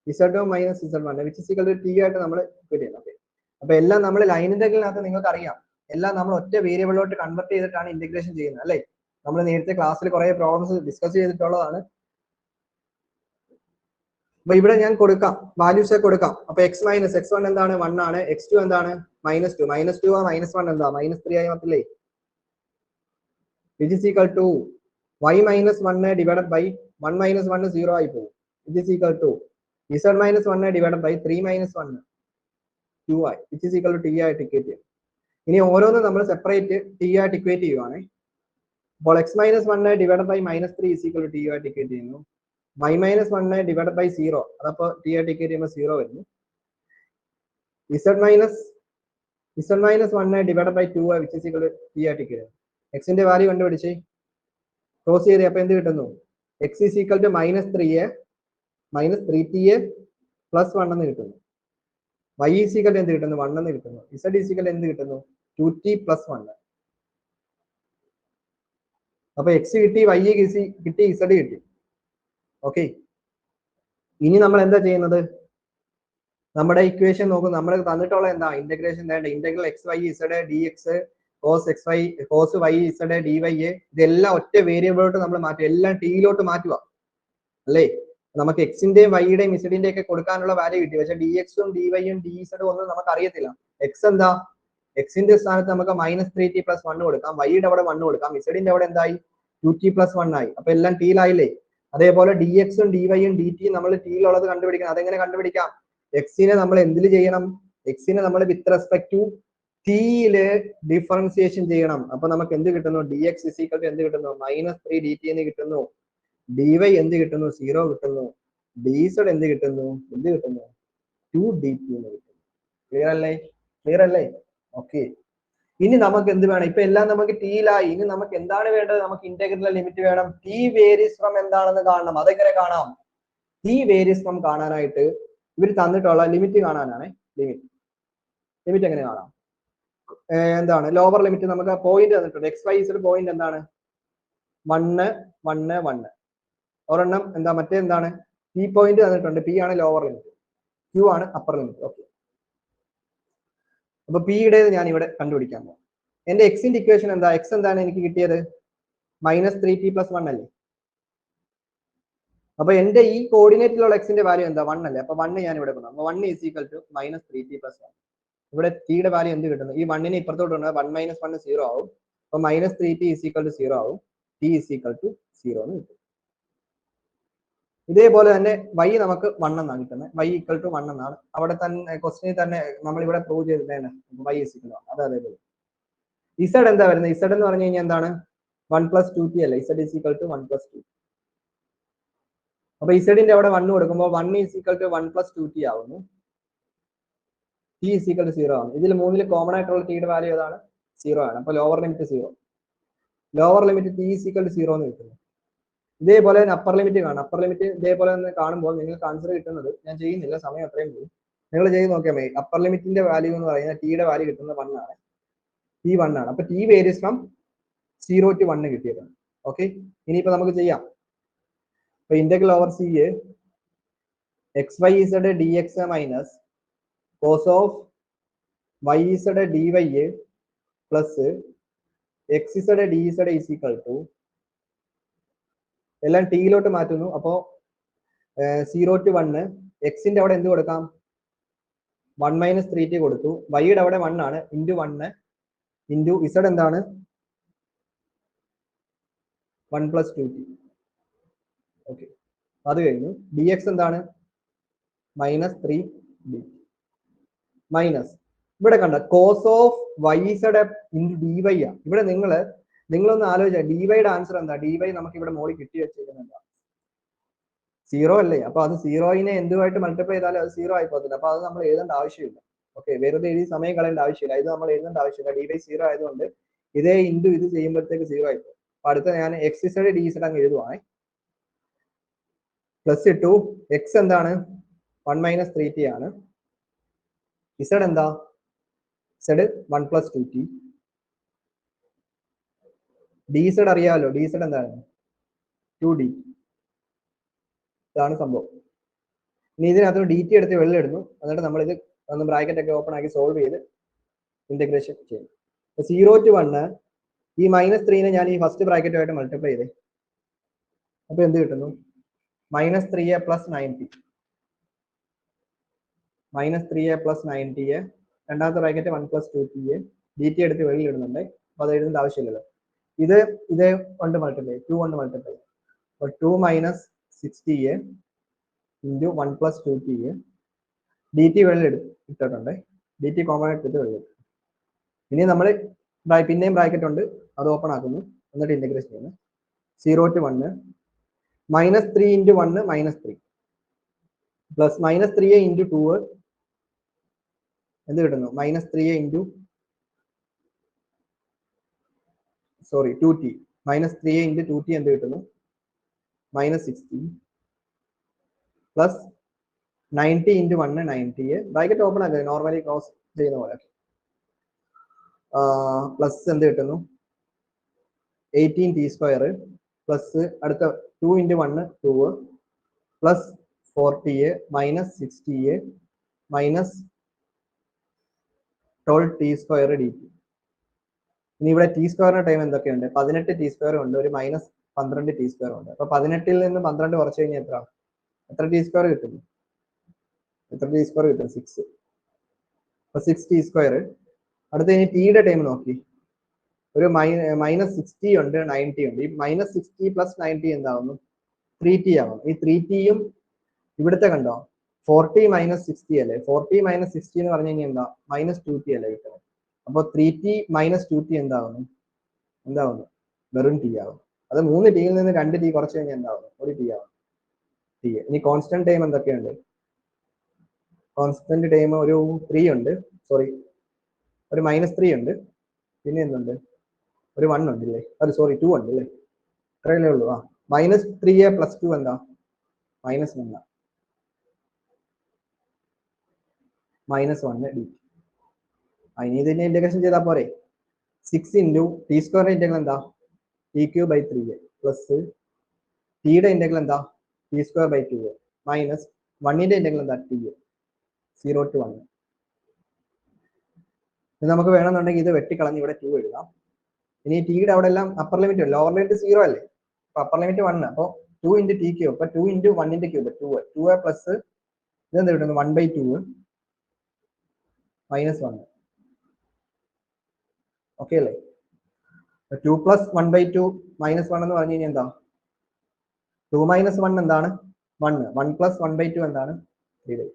z2 - z1 which is equal to t ആയിട്ട് നമ്മൾ കിട്ടിയത്. Okay, അപ്പൊ എല്ലാം നമ്മൾ line ഇന്റഗ്രലിനകത്ത് നിങ്ങൾക്ക് അറിയാം, എല്ലാം നമ്മൾ ഒറ്റ വേരിയബിളിലോട്ട് കൺവെർട്ട് ചെയ്തിട്ടാണ് ഇന്റഗ്രേഷൻ ചെയ്യുന്നത് അല്ലേ? നമ്മൾ നേരത്തെ ക്ലാസ്സിൽ കുറെ പ്രോബ്ലംസ് ഡിസ്കസ് ചെയ്തിട്ടുള്ളതാണ്. അപ്പൊ ഇവിടെ ഞാൻ കൊടുക്കാം, വാല്യൂസ് കൊടുക്കാം. അപ്പൊ x - x1 എന്താണ് 1 ആണ്, x2 എന്താണ് -2, -2 -1 എന്താ -3 ആയി മാറ്റില്ലേ? which is equal to y - 1 divided by 1 - 1 0 ആയി പോകും. which is equal to z - 1 divided by 3 - 1 2 ആയി, which is equal to t ആയിട്ട് ഇക്വേറ്റ് ചെയ്യും. ഇനി ഓരോന്നും നമ്മൾ സെപ്പറേറ്റ് t ആയിട്ട് ഇക്വേറ്റ് ചെയ്യുവാണ്. അപ്പോൾ x - 1 divided by -3 is equal to t ആയിട്ട് ഇക്വേറ്റ് ചെയ്യുന്നു. y - 1 divided by 0, അതപ്പോ t ആയിട്ട് ഇക്വേറ്റ് ചെയ്യുമ്പോൾ 0 വരുന്നു. z - 1 divided by 2 which is equal to t ആയിട്ട് ഇക്വേറ്റ് ചെയ്യുന്നു. x ന്റെ വാല്യൂ കണ്ടുപിടിച്ച് ക്ലോസ് ചെയ്ത് അപ്പൊ എന്ത് കിട്ടുന്നു? x is equal to -3a -3ta plus 1 എന്ന് കിട്ടുന്നു. y is equal to എന്ത് കിട്ടുന്നു? 1 എന്ന് കിട്ടുന്നു. z is equal to എന്ത് കിട്ടുന്നു? 2t plus 1. അപ്പൊ x കിട്ടി, y കിട്ടി, z കിട്ടി. ഓക്കെ, ഇനി നമ്മൾ എന്താ ചെയ്യുന്നത്? നമ്മുടെ ഇക്വേഷൻ നോക്കും. നമ്മൾ തന്നിട്ടുള്ള എന്താ ഇന്റഗ്രേഷൻ വേണ്ട? Integral x y z dx cos y z dy ഇതെല്ലാം ഒറ്റ വേരിയബിളോട്ട് നമ്മൾ മാറ്റും, എല്ലാം ടിയിലോട്ട് മാറ്റുക അല്ലേ? നമുക്ക് എക്സിന്റെയും വൈയുടെയും ഇസഡിന്റെ ഒക്കെ കൊടുക്കാനുള്ള വാല്യൂ കിട്ടി. പക്ഷെ dx-ഉം dy-യും dz ഒന്നും നമുക്ക് അറിയത്തില്ല. എക്സ് എന്താ? എക്സിന്റെ സ്ഥാനത്ത് നമുക്ക് -3t + 1 കൊടുക്കാം, വൈയുടെ അവിടെ 1 കൊടുക്കാം, ഇസഡിന്റെ അവിടെ എന്തായി 2t + 1 ആയി. അപ്പൊ എല്ലാം ടിയിലായില്ലേ? അതേപോലെ dx-ഉം dy-യും dt നമ്മൾ ടിയിലുള്ളത് കണ്ടുപിടിക്കണം. അതെങ്ങനെ കണ്ടുപിടിക്കാം? എക്സിനെ നമ്മൾ എന്തിൽ ചെയ്യണം? എക്സിനെ നമ്മൾ വിത്ത് റെസ്പെക്ട് ടു ടിയില് ഡിഫറൻസിയേഷൻ ചെയ്യണം. അപ്പൊ നമുക്ക് എന്ത് കിട്ടുന്നു? dx = എന്ത് കിട്ടുന്നു? -3 dt എന്ന് കിട്ടുന്നു. dy എന്ത് കിട്ടുന്നു? 0 കിട്ടുന്നു. dz എന്ത് കിട്ടുന്നു? 2 dt എന്ന് കിട്ടുന്നു. ക്ലിയർ അല്ലേ? ക്ലിയർ അല്ലേ? ഓക്കെ, ഇനി നമുക്ക് എന്ത് വേണം? ഇപ്പൊ എല്ലാം നമുക്ക് ടിയിലായി. ഇനി നമുക്ക് എന്താണ് വേണ്ടത്? നമുക്ക് ഇന്റഗ്രൽ ലിമിറ്റ് വേണം. t വേരീസ് ഫ്രം എന്താണെന്ന് കാണണം. അതെങ്ങനെ കാണാം? t വേരീസ് ഫ്രം കാണാനായിട്ട് ഇവർ തന്നിട്ടുള്ള ലിമിറ്റ് കാണാനാണ്. ലിമിറ്റ് എങ്ങനെ കാണാം? എന്താണ് ലോവർ ലിമിറ്റ്? നമുക്ക് പോയിന്റ് തന്നിട്ടുണ്ട്. x y z പോയിന്റ് എന്താണ്? 1 1 1. ഒരെണ്ണം എന്താ? മറ്റേ എന്താണ്? p പോയിന്റ് തന്നിട്ടുണ്ട്. p ആണ് ലോവർ ലിമിറ്റ്, q ആണ് അപ്പർ ലിമിറ്റ്. ഓക്കെ, അപ്പൊ p യുടെ ഞാൻ ഇവിടെ കണ്ടുപിടിക്കാൻ പോകും. എന്റെ എക്സിന്റെ ഇക്വേഷൻ എന്താ? x എന്താണ് എനിക്ക് കിട്ടിയത്? -3t + 1 അല്ലേ? അപ്പൊ എന്റെ ഈ കോർഡിനേറ്റിലുള്ള എക്സിന്റെ വാല്യൂ എന്താ? 1 അല്ലേ? അപ്പൊ 1 ഞാൻ ഇവിടെ കൊടുക്കാം. അപ്പൊ 1 = -3t + 1. ഇവിടെ ടിയുടെ വാല്യൂ എന്ത് കിട്ടുന്നു? ഈ 1നെ ഇപ്പുറത്തോട്ട് ഉണ്ട് 1 - 1 0 ആവും. അപ്പൊ -3t = 0 ആവും. t = 0 എന്ന് കിട്ടും. ഇതേപോലെ തന്നെ y നമുക്ക് 1 എന്നാണ് കിട്ടുന്നത്. y = 1 എന്നാണ് അവിടെ തന്നെ ക്വസ്റ്റ്യനിൽ തന്നെ നമ്മൾ ഇവിടെ പ്രൂവ് ചെയ്തിട്ടാണ് y = 1. അതേപോലെ z എന്താ വരുന്നത്? z എന്ന് പറഞ്ഞു കഴിഞ്ഞാൽ എന്താണ്? 1 + 2t അല്ലേ? z = 1 + 2. അപ്പൊ ഇസഡിന്റെ അവിടെ 1 കൊടുക്കുമ്പോൾ 1 = 1 + 2t ആവുന്നു. t = 0 ആണ്. ഇതിൽ മൂന്നിൽ കോമൺ ആയിട്ടുള്ള ടിയുടെ വാല്യൂ ഏതാണ്? 0 ആണ്. അപ്പൊ lower limit 0. Lower limit t = 0 എന്ന് കിട്ടുന്നു. ഇതേപോലെ തന്നെ അപ്പർ ലിമിറ്റ് കാണാം. അപ്പർ ലിമിറ്റ് ഇതേപോലെ തന്നെ കാണുമ്പോൾ നിങ്ങൾക്ക് ആൻസർ കിട്ടുന്നത്, ഞാൻ ചെയ്യുന്നില്ല, സമയം അത്രയും പോകും, നിങ്ങൾ ചെയ്ത് നോക്കിയാൽ മതി. അപ്പർ ലിമിറ്റിന്റെ വാല്യൂ എന്ന് പറയുന്നത് ടിയുടെ വാല്യൂ കിട്ടുന്നത് 1 ആണ്. t 1 ആണ്. അപ്പൊ t വേരിയസ് ഫ്രം 0 to 1 കിട്ടിയതാണ്. ഓക്കെ, ഇനിയിപ്പോ നമുക്ക് ചെയ്യാം. അപ്പൊ integral over c xyz dx minus cos of yz dy plus xz dz is equal to, എല്ലാം ടിയിലോട്ട് മാറ്റുന്നു. അപ്പോ 0 to 1, എക്സിന്റെ അവിടെ എന്ത് കൊടുക്കാം? 1 - 3t കൊടുത്തു. വൈയുടെ അവിടെ 1 ആണ്. ഇൻറ്റു 1 ഇൻറ്റു z എന്താണ്? 1 + 2t. ഓക്കെ, അത് കഴിഞ്ഞു. dx എന്താണ്? -3d മൈനസ് ഇവിടെ കണ്ട cos of yz into dy ആ. ഇവിടെ നിങ്ങളൊന്ന് ആലോചിച്ചാൽ ഡിവൈയുടെ ആൻസർ എന്താ? ഡിവൈ നമുക്ക് ഇവിടെ മോളിൽ കിട്ടി വെച്ചിരിക്കുന്നത് 0 അല്ലേ? അപ്പൊ അത് 0നെ എന്തുമായിട്ട് മൾട്ടിപ്ലൈ ചെയ്താലും അത് 0 ആയി പോകത്തില്ല. അപ്പൊ അത് നമ്മൾ എഴുതേണ്ട ആവശ്യമില്ല. ഓക്കെ, വെറുതെ എഴുതി സമയം കളയേണ്ട ആവശ്യമില്ല. ഇത് നമ്മൾ എഴുതേണ്ട ആവശ്യമില്ല. dy 0 ആയതുകൊണ്ട് ഇതേ ഇൻറ്റു ഇത് ചെയ്യുമ്പോഴത്തേക്ക് 0 ആയി പോകും. അപ്പൊ അടുത്ത ഞാൻ xz dz അങ്ങ് എഴുതുവാണ്. പ്ലസ് ഇട്ടു. x എന്താണ്? 1 - 3t ആണ്. z എന്താ? z 1 + 2t. dz അറിയാമല്ലോ. dz എന്താണ്? 2d. ഇതാണ് സംഭവം. ഇനി ഇതിനകത്ത് dt എടുത്ത് വെള്ളിടുന്നു. എന്നിട്ട് നമ്മൾ ഇത് ഒന്ന് ബ്രാക്കറ്റ് ഒക്കെ ഓപ്പൺ ആക്കി സോൾവ് ചെയ്ത് ഇന്റഗ്രേഷൻ ചെയ്യും. 0 to 1 ഈ -3നെ ഞാൻ ഈ ഫസ്റ്റ് ബ്രാക്കറ്റുമായിട്ട് മൾട്ടിപ്ലൈ ചെയ്തേ. അപ്പൊ എന്ത് കിട്ടുന്നു? -3a + 90. -3a + 90 രണ്ടാമത്തെ ബ്രാക്കറ്റ് 1 + 2t. dt എടുത്ത് വെളിയിടുന്നുണ്ട്. അപ്പൊ അത് എഴുതേണ്ട ആവശ്യമില്ലല്ലോ. ഇത് കൊണ്ട് മൾട്ടിപ്ലൈ, 2 കൊണ്ട് മൾട്ടിപ്ലൈ. അപ്പൊ 2 - 60 ഇൻറ്റു 1 + 2t. dt വെള്ളം ഇട്ടിട്ടുണ്ട്. dt കോമൺ ആയിട്ട് എടുത്ത് വെള്ളം. ഇനി നമ്മൾ പിന്നെയും ബ്രാക്കറ്റ് ഉണ്ട്, അത് ഓപ്പൺ ആക്കുന്നു. എന്നിട്ട് ഇന്റഗ്രേഷൻ ചെയ്യുന്നു. 0 to 1 -3 into 1 -3 plus -3a into 2 എന്ത് കിട്ടുന്നു? -3a into 2t. -3a into 2t എന്ത് കിട്ടുന്നു? -60 പ്ലസ് 90 ഇൻറ്റു 1 90. ബ്രാക്കറ്റ് ഓപ്പൺ ആക്കുക, നോർമലി ക്ലോസ് ചെയ്യുന്ന പോലെ. പ്ലസ് എന്ത് കിട്ടുന്നു? 18t² പ്ലസ് അടുത്ത 2 into 1 2 plus 40 -60 minus 12t² dt. ഇനി ഇവിടെ t² ടൈം എന്തൊക്കെയുണ്ട്? 18t² ഉണ്ട്, ഒരു -12t² ഉണ്ട്. അപ്പൊ 18ൽ നിന്ന് 12 കുറച്ച് കഴിഞ്ഞാൽ എത്ര t² കിട്ടുന്നു? എത്ര t² കിട്ടും? 6. അപ്പൊ 6t². അടുത്ത ഇനി ടിയുടെ ടൈം നോക്കി. ഒരു -60 ഉണ്ട്, 90 ഉണ്ട്. ഈ -60 + 90 എന്താവുന്നു? 3t ആവും. ഈ 3tയും ഇവിടുത്തെ കണ്ടോ 40 - 60 അല്ലേ? 40 - 60 എന്ന് പറഞ്ഞു കഴിഞ്ഞാൽ എന്താ? -2t അല്ലേ കിട്ടുന്നത്? അപ്പൊ 3t - 2t എന്താവുന്നു? വെറും t ആവും. അത് 3 ടിയിൽ നിന്ന് 2 t കുറച്ച് കഴിഞ്ഞാൽ എന്താവുന്നു? 1 t ആവും. t. ഇനി കോൺസ്റ്റന്റ് ടൈം എന്തൊക്കെയുണ്ട്? കോൺസ്റ്റന്റ് ടൈം ഒരു 3 ഉണ്ട്, സോറി ഒരു -3 ഉണ്ട്, പിന്നെ എന്തുണ്ട്? ഒരു 1 ഉണ്ടല്ലേ, അത് സോറി 2 ഉണ്ടല്ലേ, ഇത്രയല്ലേ ഉള്ളൂ. -3a + 2 എന്താ? -1. -1 dt. ഇനി ഇതിനെ ഇന്റഗ്രേഷൻ ചെയ്താൽ പോരെ? 6 ഇൻറ്റു t² ഇന്റഗ്രൽ എന്താ? t³ പ്ലസ് ടിയുടെ ഇന്റഗ്രൽ എന്താ? t²/2 മൈനസ് 1ന്റെ ഇന്റഗ്രൽ എന്താ? t. 0 to 1. നമുക്ക് വേണമെന്നുണ്ടെങ്കിൽ ഇത് വെട്ടിക്കളഞ്ഞ് ഇവിടെ 2 എഴുതാം. ഇനി ടിയുടെ അവിടെ എല്ലാം അപ്പർ ലിമിറ്റ്, ലോവർ ലിമിറ്റ് 0 അല്ലേ? അപ്പൊ അപ്പർ ലിമിറ്റ് 1. അപ്പൊ 2 ഇൻറ്റു t³. അപ്പൊ 2 ഇൻറ്റു 1ന്റെ ക്യൂബ് 2 പ്ലസ് ഇതെന്ത് കിട്ടുന്നു? 1/2 -1. ഓക്കെ അല്ലേ? 2 + 1/2 -1 എന്ന് പറഞ്ഞു കഴിഞ്ഞാൽ എന്താ? 2 - 1 എന്താണ്? 1. 1 + 1/2 എന്താണ്? 3/2.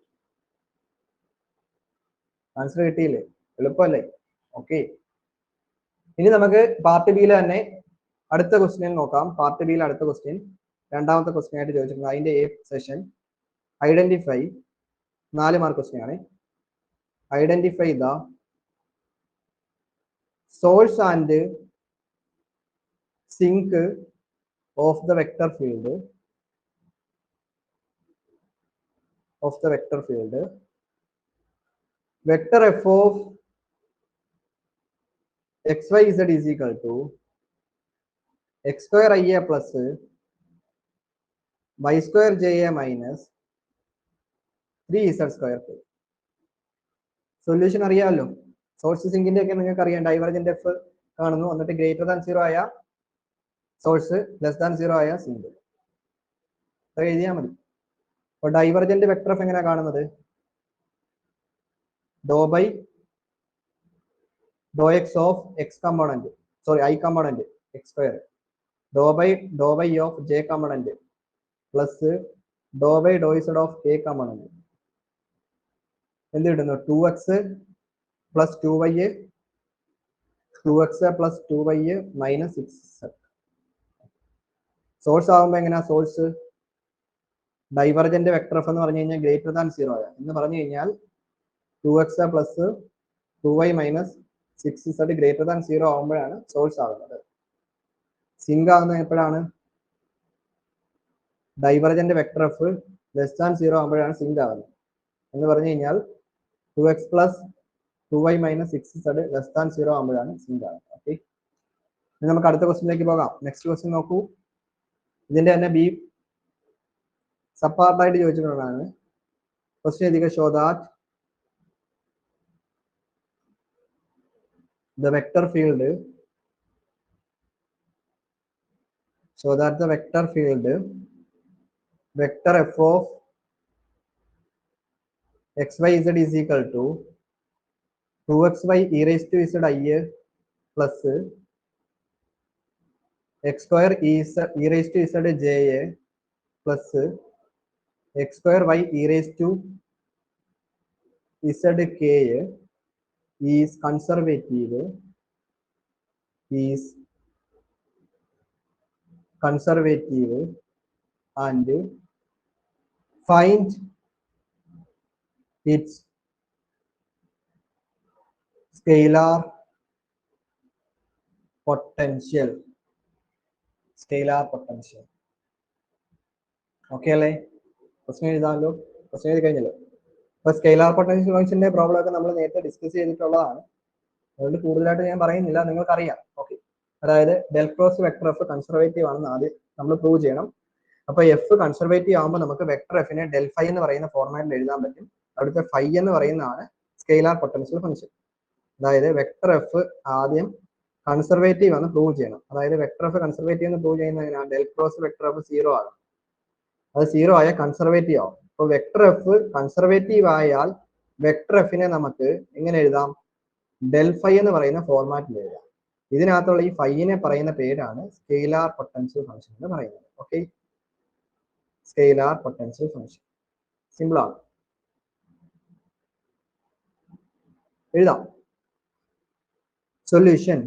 ആൻസർ കിട്ടിയില്ലേ? എളുപ്പമല്ലേ? ഓക്കെ. ഇനി നമുക്ക് പാർട്ട് ബിയിൽ തന്നെ അടുത്ത ക്വസ്റ്റ്യൻ നോക്കാം. പാർട്ട് ബിയിൽ അടുത്ത ക്വസ്റ്റ്യൻ രണ്ടാമത്തെ ക്വസ്റ്റ്യൻ ആയിട്ട് ചോദിച്ചിട്ടുണ്ട്. അതിന്റെ A section identify 4 mark question ആണ്. Identify the source and sink of the vector field vector f of xyz is equal to x square ia plus y square ja minus 3z square. Solution അറിയാമല്ലോ. Source സിങ്കിന്റെ ഒക്കെ നിങ്ങൾക്ക് അറിയാം. Divergent F കാണുന്നു, എന്നിട്ട് greater than 0 ആയ source, less than 0 ആയ zinc. അത് എഴുതിയാൽ മതി. അപ്പൊ ഡൈവർജന്റ് വെക്ടർ എഫ് എങ്ങനെയാ കാണുന്നത്? Do by Dr X of X component, sorry I component X square, do by of J component plus do by do Z of K component. എന്ത് കിട്ടുന്നു? 2x plus 2y, 2x plus 2y minus 6z. Source ആകുമ്പോൾ എങ്ങനെയാ? Source divergent vector F എന്ന് പറഞ്ഞു കഴിഞ്ഞാൽ greater than 0 എന്ന് പറഞ്ഞു കഴിഞ്ഞാൽ 2x plus 2y minus 6z greater than 0 ആകുമ്പോഴാണ് സോഴ്സ് ആകുന്നത്. സിങ്ക് ആകുന്നത് എപ്പോഴാണ്? Divergent vector F less than 0 ആകുമ്പോഴാണ് സിങ്ക് ആകുന്നത്. എന്ന് പറഞ്ഞു കഴിഞ്ഞാൽ 2x plus 2y minus 6z less than 0 ആകുമ്പോഴാണ് സിങ്ക് ആകുന്നത്. ഓക്കെ, ഇനി നമുക്ക് അടുത്ത ക്വസ്റ്റിനിലേക്ക് പോകാം. നെക്സ്റ്റ് ക്വസ്റ്റ്യൻ നോക്കൂ. ഇതിന്റെ തന്നെ ബി സബ് പാർട്ടായിട്ട് ചോദിച്ചിട്ടുള്ളതാണ്. ക്വസ്റ്റ്യൻ എഴുതുക. Show that the vector field vector f of xyz is equal to 2xy e raised to z I plus x square e raised to z j plus x square y e raised to z k is conservative and find its scalar potential. Okay അല്ലേ? Question എഴുതാമല്ലോ. Question എഴുതി കഴിഞ്ഞല്ലോ. അപ്പൊ scalar potential ഫംഗ്ഷന്റെ problem ഒക്കെ നമ്മൾ നേരത്തെ discuss ചെയ്തിട്ടുള്ളതാണ്. അതുകൊണ്ട് കൂടുതലായിട്ട് ഞാൻ പറയുന്നില്ല, നിങ്ങൾക്കറിയാം. ഓക്കെ, അതായത് del cross vector f conservative ആണെന്ന് ആദ്യം നമ്മൾ പ്രൂവ് ചെയ്യണം. അപ്പൊ എഫ് കൺസർവേറ്റീവ് ആകുമ്പോൾ നമുക്ക് വെക്ടർ എഫിനെ ഡെൽ ഫൈ എന്ന് പറയുന്ന ഫോർമാറ്റിൽ എഴുതാൻ പറ്റും. അവിടുത്തെ ഫൈ എന്ന് പറയുന്നതാണ് സ്കെയിലാർ പൊട്ടൻഷ്യൽ ഫംഗ്ഷൻ. അതായത് വെക്ടർ എഫ് ആദ്യം കൺസർവേറ്റീവ് ആണ് പ്രൂവ് ചെയ്യണം. അതായത് വെക്ടർ എഫ് കൺസർവേറ്റീവ് എന്ന് പ്രൂവ് ചെയ്യുന്ന എങ്ങനെയാണ്? ഡെൽ ക്രോസ് വെക്ടർ എഫ് 0 ആകും. അത് 0 ആയാൽ കൺസർവേറ്റീവ് ആവും. അപ്പൊ വെക്ടർ എഫ് കൺസർവേറ്റീവ് ആയാൽ വെക്ടർ എഫിനെ നമുക്ക് എങ്ങനെ എഴുതാം? ഡെൽ ഫൈ എന്ന് പറയുന്ന ഫോർമാറ്റിൽ എഴുതാം. ഇതിനകത്തുള്ള ഈ ഫൈനെ പറയുന്ന പേരാണ് സ്കെയിലാർ പൊട്ടൻഷ്യൽ ഫംഗ്ഷൻ എന്ന് പറയുന്നത്. Okay, scalar potential function simple ആണ്, എഴുതാം. സൊല്യൂഷൻ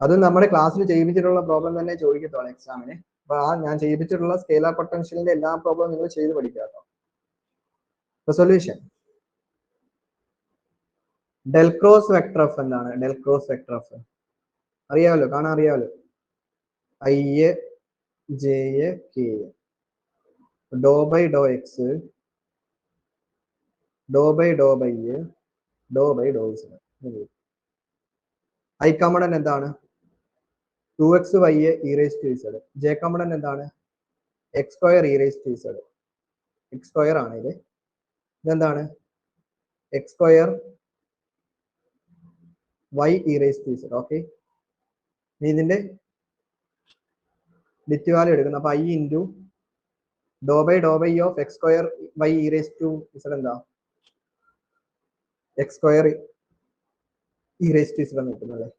അത് നമ്മുടെ ക്ലാസ്സിൽ ചെയ്യിപ്പിച്ചിട്ടുള്ള പ്രോബ്ലം തന്നെ ചോദിക്കത്തുള്ളൂ എക്സാമിന്. അപ്പൊ ആ ഞാൻ ചെയ്യിപ്പിച്ചിട്ടുള്ള സ്കെയിലാർ പൊട്ടൻഷ്യലിന്റെ എല്ലാ പ്രോബ്ലം നിങ്ങൾ ചെയ്ത് പഠിക്കുക കേട്ടോ. Solution del cross vector f എന്താണ്? ഡെൽ ക്രോസ് വെക്ടർ എഫ് അറിയാമല്ലോ, കാണാൻ അറിയാമല്ലോ. I j k do by Dr X do by do by do by do z. I component എന്താണ്? 2xy e raised to z. j component എന്താണ്? x square e raised to z. x square ആണ് ഇത്. ഇതെന്താണ്? x square y e raised to z. ഓക്കെ, ഇതിന്റെ det value എടുക്കുന്നു. അപ്പൊ i into Dr by of x square y e raised to z എന്താ? X square E raise to Z എന്ന് കിട്ടുന്നു അല്ലേ.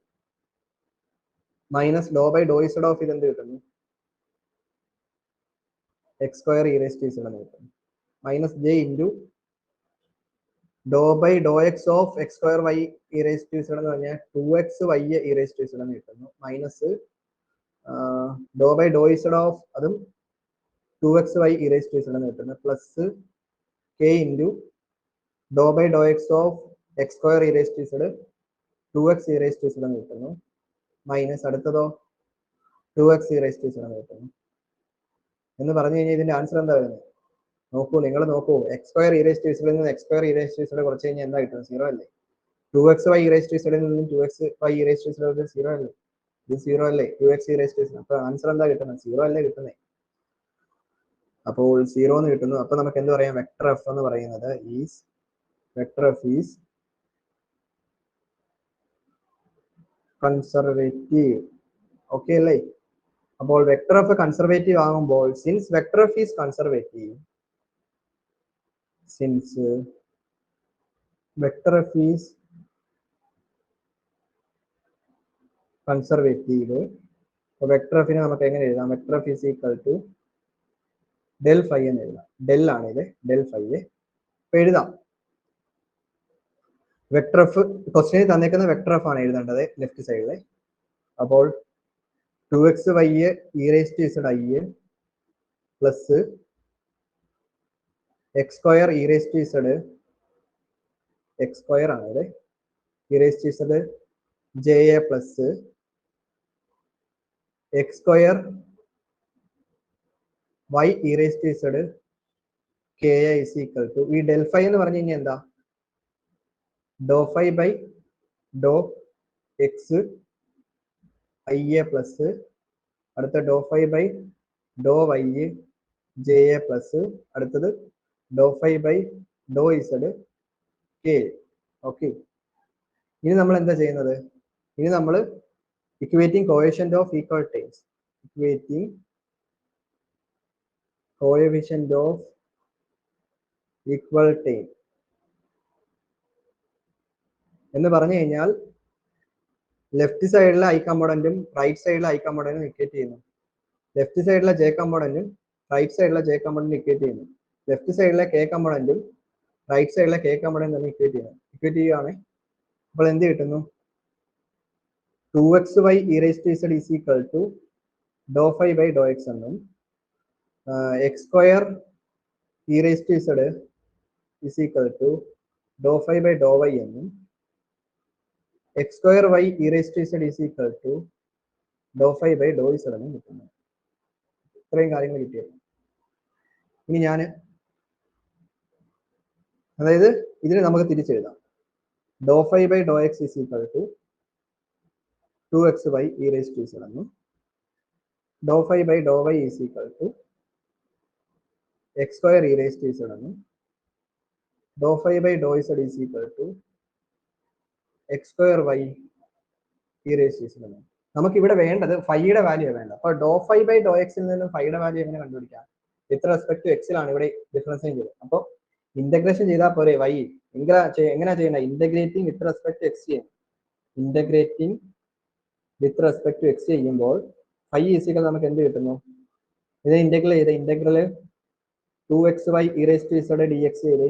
Minus do by do Z of ഇതെന്ത് കിട്ടുന്നു, X square E raise to Z എന്ന് കിട്ടുന്നു. Minus j into Dr by Dr X of X square Y E raise to Z എന്ന് പറഞ്ഞാൽ 2x Y E raise to Z എന്ന് കിട്ടുന്നു. Minus do by do Z of അതും 2x Y E raise to Z എന്ന് കിട്ടുന്നു. Plus K into Dr by Dr X of X square E raise to Z 2x e raise to Z എന്ന് കിട്ടുന്നു. Minus അടുത്തതോ 2x e raise to Z എന്ന് കിട്ടുന്നു. എന്ന് പറഞ്ഞു കഴിഞ്ഞാൽ ഇതിന്റെ ആൻസർ എന്താ വരുന്നത്? നോക്കൂ, നിങ്ങൾ നോക്കൂ, X square E raise to ഇസഡിൽ നിന്ന് X square E raise to Z കുറച്ച് കഴിഞ്ഞാൽ എന്താ കിട്ടും? 0 അല്ലേ. 2x Y E raise to ഇസഡിൽ നിന്നും 2x Y E raise to Z 0 അല്ലേ. ഇത് 0 അല്ലേ. 2x e raise to Z. അപ്പൊ ആൻസർ എന്താ കിട്ടുന്നത്? 0 അല്ലേ കിട്ടുന്നത്. അപ്പോൾ 0 എന്ന് കിട്ടുന്നു. അപ്പൊ നമുക്ക് എന്ത് പറയാം? വെക്ടർ എഫ് എന്ന് പറയുന്നത് is vector F is conservative. Okay അല്ലേ. അപ്പോൾ വെക്ടർ എഫ് കൺസർവേറ്റീവ് ആകുമ്പോൾ since vector F is conservative, since vector F is conservative, vector എഫിനെ നമുക്ക് എങ്ങനെ എഴുതാം? Vector F is equal to del phi എന്ന് എഴുതാം. ഡെൽ ആണ് ഇത്, ഡെൽ ഫൈ. ഇപ്പൊ എഴുതാം. വെക്ടർ എഫ് ക്വസ്റ്റ്യനിൽ തന്നേക്കുന്ന വെക്ടർ എഫ് ആണ് എഴുതേണ്ടത് ലെഫ്റ്റ് സൈഡില്. അപ്പോൾ 2x Y E raise to Z I plus X square E raise to Z, X square ആണ് ഇത്, e raise to Z J A plus X square Y E raise to Z K a is equal to, ഈ del phi എന്ന് പറഞ്ഞു കഴിഞ്ഞാൽ എന്താ? Do phi by Dr X I A plus അടുത്ത do phi by Dr Y J A plus അടുത്തത് do phi by do Z K. Okay, ഇനി നമ്മൾ എന്താ ചെയ്യുന്നത്? ഇനി നമ്മൾ equating coefficient of equal terms, equating coefficient of equal term എന്ന് പറഞ്ഞു കഴിഞ്ഞാൽ ലെഫ്റ്റ് സൈഡിലെ ഐ കമ്പോണന്റും റൈറ്റ് സൈഡിലെ ഐ കമ്പോണന്റും ഇക്വേറ്റ് ചെയ്യുന്നു. ലെഫ്റ്റ് സൈഡിലെ ജെ കമ്പോണന്റും റൈറ്റ് സൈഡിലെ ജെ കമ്പോണന്റും ഇക്വേറ്റ് ചെയ്യുന്നു. ലെഫ്റ്റ് സൈഡിലെ കെ കമ്പോണന്റും റൈറ്റ് സൈഡിലെ കെ കമ്പോണന്റും തന്നെ ഇക്വേറ്റ് ചെയ്യുന്നു. ഇക്വേറ്റ് ചെയ്യുകയാണ്. അപ്പോൾ എന്ത് കിട്ടുന്നു? 2x Y E raise to Z is equal to Dr phi by Dr X എന്നും X square E raise to Z is equal to Dr phi by Dr Y എന്നും X square Y E raise to Z is equal to Dr phi by do Z എന്നും കിട്ടുന്നു. ഇത്രയും കാര്യങ്ങൾ കിട്ടിയത്. ഇനി ഞാൻ അതായത് ഇതിന് നമുക്ക് തിരിച്ചെഴുതാം. Do phi by Dr X is equal to 2x Y E raise to Z എന്നും do phi by Dr Y is equal to X square E raise to Z എന്നും do phi by do Z is equal to X square Y E raise to Z എന്നും. നമുക്ക് ഇവിടെ വേണ്ടത് ഫൈയുടെ value വേണ്ട. അപ്പോൾ ഡോ phi by ഡോ എക്സിൽ നിന്നും ഫൈയുടെ വാല്യൂ എങ്ങനെ കണ്ടുപിടിക്കാം? വിത്ത് റെസ്പെക്ട് ടു എക്സിലാണ് ഇവിടെ ഡിഫറൻസ് ചെയ്തത്. അപ്പോൾ ഇന്റഗ്രേഷൻ ചെയ്താൽ പോരെ വൈ. എങ്ങനെയാ ചെയ്യേണ്ടത്? Integrating with respect to X ചെയ്യണം. Integrating with respect to X ചെയ്യുമ്പോൾ ഫൈ ഈസിക്കൽ നമുക്ക് എന്ത് കിട്ടുന്നു? ഇത് ഇന്റഗ്രൽ ചെയ്ത് integral 2x Y E raise to Z D X ചെയ്ത്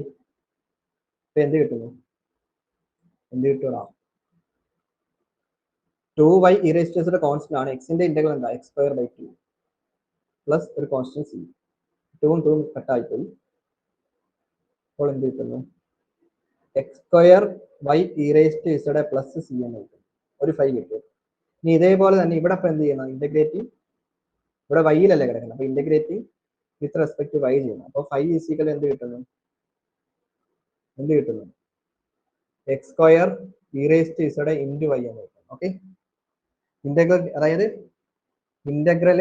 ഇപ്പൊ എന്ത് കിട്ടുന്നു? എന്ത് കിട്ടുക? 2y e raise to Z constant ആണ്. എക്സിന്റെ ഇന്റഗ്രൽ എന്താ? എക്സ് സ്ക്വയർ ബൈ 2 പ്ലസ് ഒരു കോൺസ്റ്റന്റ് സി. 2 2 കട്ടായിപ്പോയി. അപ്പോൾ എന്ത് കിട്ടുന്നു? X square Y E raise to Z plus C എന്ന് കിട്ടും. ഒരു 5 കിട്ടും. ഇനി ഇതേപോലെ തന്നെ ഇവിടെ ഇപ്പൊ എന്ത് ചെയ്യണം? ഇന്റഗ്രേറ്റിംഗ് ഇവിടെ വൈയിലല്ലേ കിടക്കുന്നത്. അപ്പൊ integrating with respect to Y ചെയ്യണം. അപ്പൊ 5 ഈസിക്കൽ എന്ത് കിട്ടുന്നു? എന്ത് കിട്ടുന്നു? X square E raise to Z into Y എന്ന് കിട്ടും. ഓക്കെ, ഇന്റഗ്രൽ അതായത് integral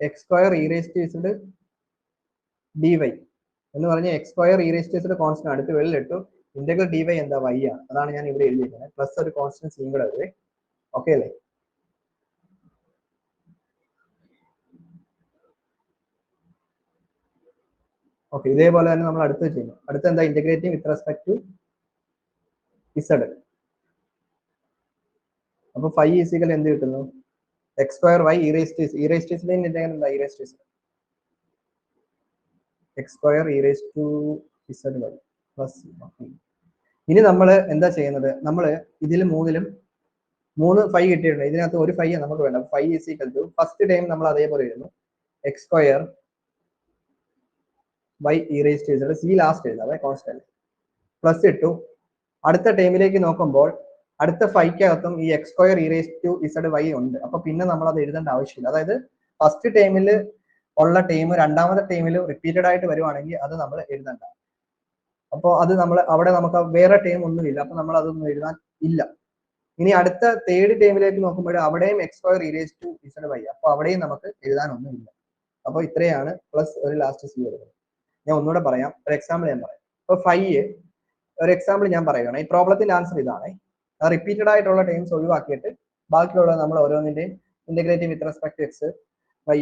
X square E raise to Z D Y എന്ന് പറഞ്ഞ X square E raise to Z constant അടുത്ത് വെളിയിലിട്ടു. ഇന്റഗ്രൽ ഡി വൈ എന്താ? വൈ ആണ്. അതാണ് ഞാൻ ഇവിടെ എഴുതിയിരിക്കുന്നത്. പ്ലസ് ഒരു കോൺസ്റ്റന്റ് സി കൂടെ വരെ. ഓക്കെ അല്ലേ? ഓക്കെ, ഇതേപോലെ തന്നെ നമ്മൾ അടുത്ത് ചെയ്യുന്നു. അടുത്ത എന്താ? Integrating with respect to Z. അപ്പൊ ഫൈ ഈസിക്കൽ എന്ത് കിട്ടുന്നു? X square Y E raise to എന്താ E raise to Z, X square E raise to Z Y plus. ഇനി നമ്മൾ എന്താ ചെയ്യുന്നത്? നമ്മൾ ഇതിൽ മൂന്നിലും 3 ഫൈ കിട്ടിയിട്ടുണ്ട്. ഇതിനകത്ത് ഒരു ഫൈ നമുക്ക് വേണ്ട. Phi is equal to first time നമ്മൾ അതേപോലെ എഴുതുന്നു, X square Y E raise to Z, C last എഴുതാം കോൺസ്റ്റന്റ്, പ്ലസ് ഇട്ടു. അടുത്ത ടൈമിലേക്ക് നോക്കുമ്പോൾ അടുത്ത ഫൈക്കകത്തും ഈ X square E raise to Z Y ഉണ്ട്. അപ്പൊ പിന്നെ നമ്മൾ അത് എഴുതേണ്ട ആവശ്യമില്ല. അതായത് ഫസ്റ്റ് ടൈമിൽ ഉള്ള ടൈം രണ്ടാമത്തെ ടൈമിൽ റിപ്പീറ്റഡ് ആയിട്ട് വരുവാണെങ്കിൽ അത് നമ്മൾ എഴുതണ്ട. അപ്പോൾ അത് നമ്മൾ അവിടെ നമുക്ക് വേറെ ടൈം ഒന്നുമില്ല, അപ്പൊ നമ്മൾ അതൊന്നും എഴുതാൻ ഇല്ല. ഇനി അടുത്ത തേർഡ് ടൈമിലേക്ക് നോക്കുമ്പോൾ അവിടെയും X square E raise to Z Y, അപ്പൊ അവിടെയും നമുക്ക് എഴുതാനൊന്നുമില്ല. അപ്പൊ ഇത്രയാണ് പ്ലസ് ഒരു ലാസ്റ്റ് സി വരുന്നത്. ഞാൻ ഒന്നുകൂടെ പറയാം, ഒരു എക്സാമ്പിൾ ഞാൻ പറയാം. ഇപ്പൊ ഫൈ ഒരു എക്സാമ്പിൾ ഞാൻ പറയുകയാണ്. ഈ പ്രോബ്ലത്തിന്റെ ആൻസർ ഇതാണ്. റിപ്പീറ്റഡ് ആയിട്ടുള്ള ടൈംസ് ഒഴിവാക്കിയിട്ട് ബാക്കിയുള്ളത് നമ്മൾ ഓരോന്നിന്റെയും integrate with respect X Y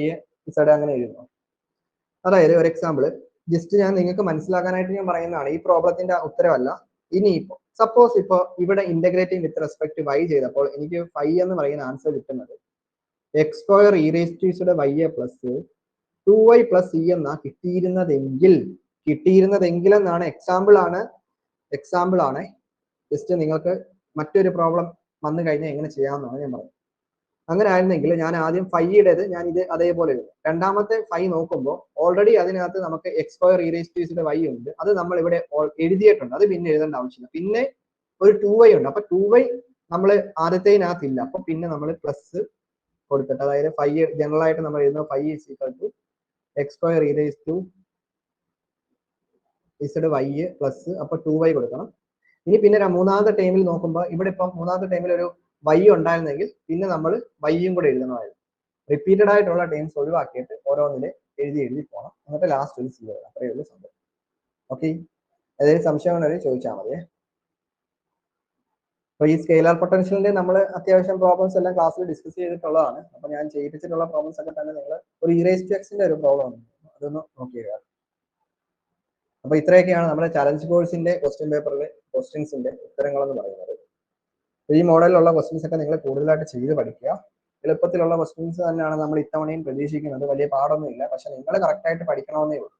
Z അങ്ങനെ എഴുതുന്നു. അതായത് ഒരു എക്സാമ്പിൾ ജസ്റ്റ് ഞാൻ നിങ്ങൾക്ക് മനസ്സിലാക്കാനായിട്ട് ഞാൻ പറയുന്നതാണ്, ഈ പ്രോബ്ലത്തിന്റെ ഉത്തരവല്ല. ഇനിയിപ്പോ സപ്പോസ് ഇപ്പൊ ഇവിടെ ഇന്റഗ്രേറ്റിംഗ് വിത്ത് റെസ്പെക്ട് വൈ ചെയ്തപ്പോൾ എനിക്ക് ഫൈ എന്ന് പറയുന്ന ആൻസർ കിട്ടുന്നത് X square E raise to Z Y A plus 2y plus E എന്നാ കിട്ടിയിരുന്നതെങ്കിൽ എന്നാണ്. എക്സാമ്പിൾ ആണ്. ജസ്റ്റ് നിങ്ങൾക്ക് മറ്റൊരു പ്രോബ്ലം വന്നു കഴിഞ്ഞാൽ എങ്ങനെ ചെയ്യാമെന്നാണ് ഞാൻ പറയുന്നത്. അങ്ങനെ ആയിരുന്നെങ്കിൽ ഞാൻ ആദ്യം ഫൈയുടേത് ഞാൻ ഇത് അതേപോലെ എഴുതും. രണ്ടാമത്തെ ഫൈ നോക്കുമ്പോൾ ഓൾറെഡി അതിനകത്ത് നമുക്ക് X square E raise to Z Y ഉണ്ട്, അത് നമ്മൾ ഇവിടെ എഴുതിയിട്ടുണ്ട്, അത് പിന്നെ എഴുതേണ്ട ആവശ്യമില്ല. പിന്നെ ഒരു 2y ഉണ്ട്, അപ്പൊ 2y നമ്മൾ ആദ്യത്തേതിനകത്തില്ല, അപ്പൊ പിന്നെ നമ്മൾ പ്ലസ് കൊടുത്തിട്ട്, അതായത് ഫൈ ജനറൽ ആയിട്ട് നമ്മൾ എഴുതുന്ന phi is equal to X square E raise to Z Y plus, അപ്പൊ 2y കൊടുക്കണം. ഇനി പിന്നെ മൂന്നാമത്തെ ടൈമിൽ നോക്കുമ്പോൾ ഇവിടെ ഇപ്പം മൂന്നാമത്തെ ടൈമിൽ ഒരു വൈ ഉണ്ടായിരുന്നെങ്കിൽ പിന്നെ നമ്മൾ വൈയും കൂടെ എഴുതണമായിരുന്നു. റിപ്പീറ്റഡ് ആയിട്ടുള്ള ടൈംസ് ഒഴിവാക്കിയിട്ട് ഓരോന്നിലെ എഴുതി പോകണം. എന്നിട്ട് ലാസ്റ്റ് ഒരു സി എഴുതാം. അത്രയേ ഉള്ളൂ സംഭവം. ഓക്കെ, ഏതെങ്കിലും സംശയം ഉണ്ടെങ്കിൽ ചോദിച്ചാൽ മതിയേ. അപ്പൊ ഈ സ്കെയിലർ പൊട്ടൻഷ്യലിന്റെ നമ്മൾ അത്യാവശ്യം പ്രോബ്ലംസ് എല്ലാം ക്ലാസ്സിൽ ഡിസ്കസ് ചെയ്തിട്ടുള്ളതാണ്. അപ്പൊ ഞാൻ ചെയ്യിപ്പിച്ചിട്ടുള്ള പ്രോബ്ലംസ് ഒക്കെ തന്നെ നിങ്ങൾ ഒരു ഇ റേസ് ടു എക്സിന്റെ ഒരു പ്രോബ്ലം ഉണ്ട്, അതൊന്ന് നോക്കിയേക്കാം. അപ്പൊ ഇത്രയൊക്കെയാണ് നമ്മുടെ ചലഞ്ച് കോഴ്സിന്റെ ക്വസ്റ്റ്യൻ പേപ്പറിലെ ക്വസ്റ്റ്യൻസിന്റെ ഉത്തരങ്ങൾ എന്ന് പറയുന്നത്. ഈ മോഡലിലുള്ള ക്വസ്റ്റ്യൻസ് ഒക്കെ നിങ്ങൾ കൂടുതലായിട്ട് ചെയ്ത് പഠിക്കുക. എളുപ്പത്തിലുള്ള ക്വസ്റ്റ്യൻസ് തന്നെയാണ് നമ്മൾ ഇത്തവണയും പ്രതീക്ഷിക്കുന്നത്. വലിയ പാടൊന്നും ഇല്ല, പക്ഷെ നിങ്ങൾ കറക്റ്റ് ആയിട്ട് പഠിക്കണമെന്നേ ഉള്ളൂ.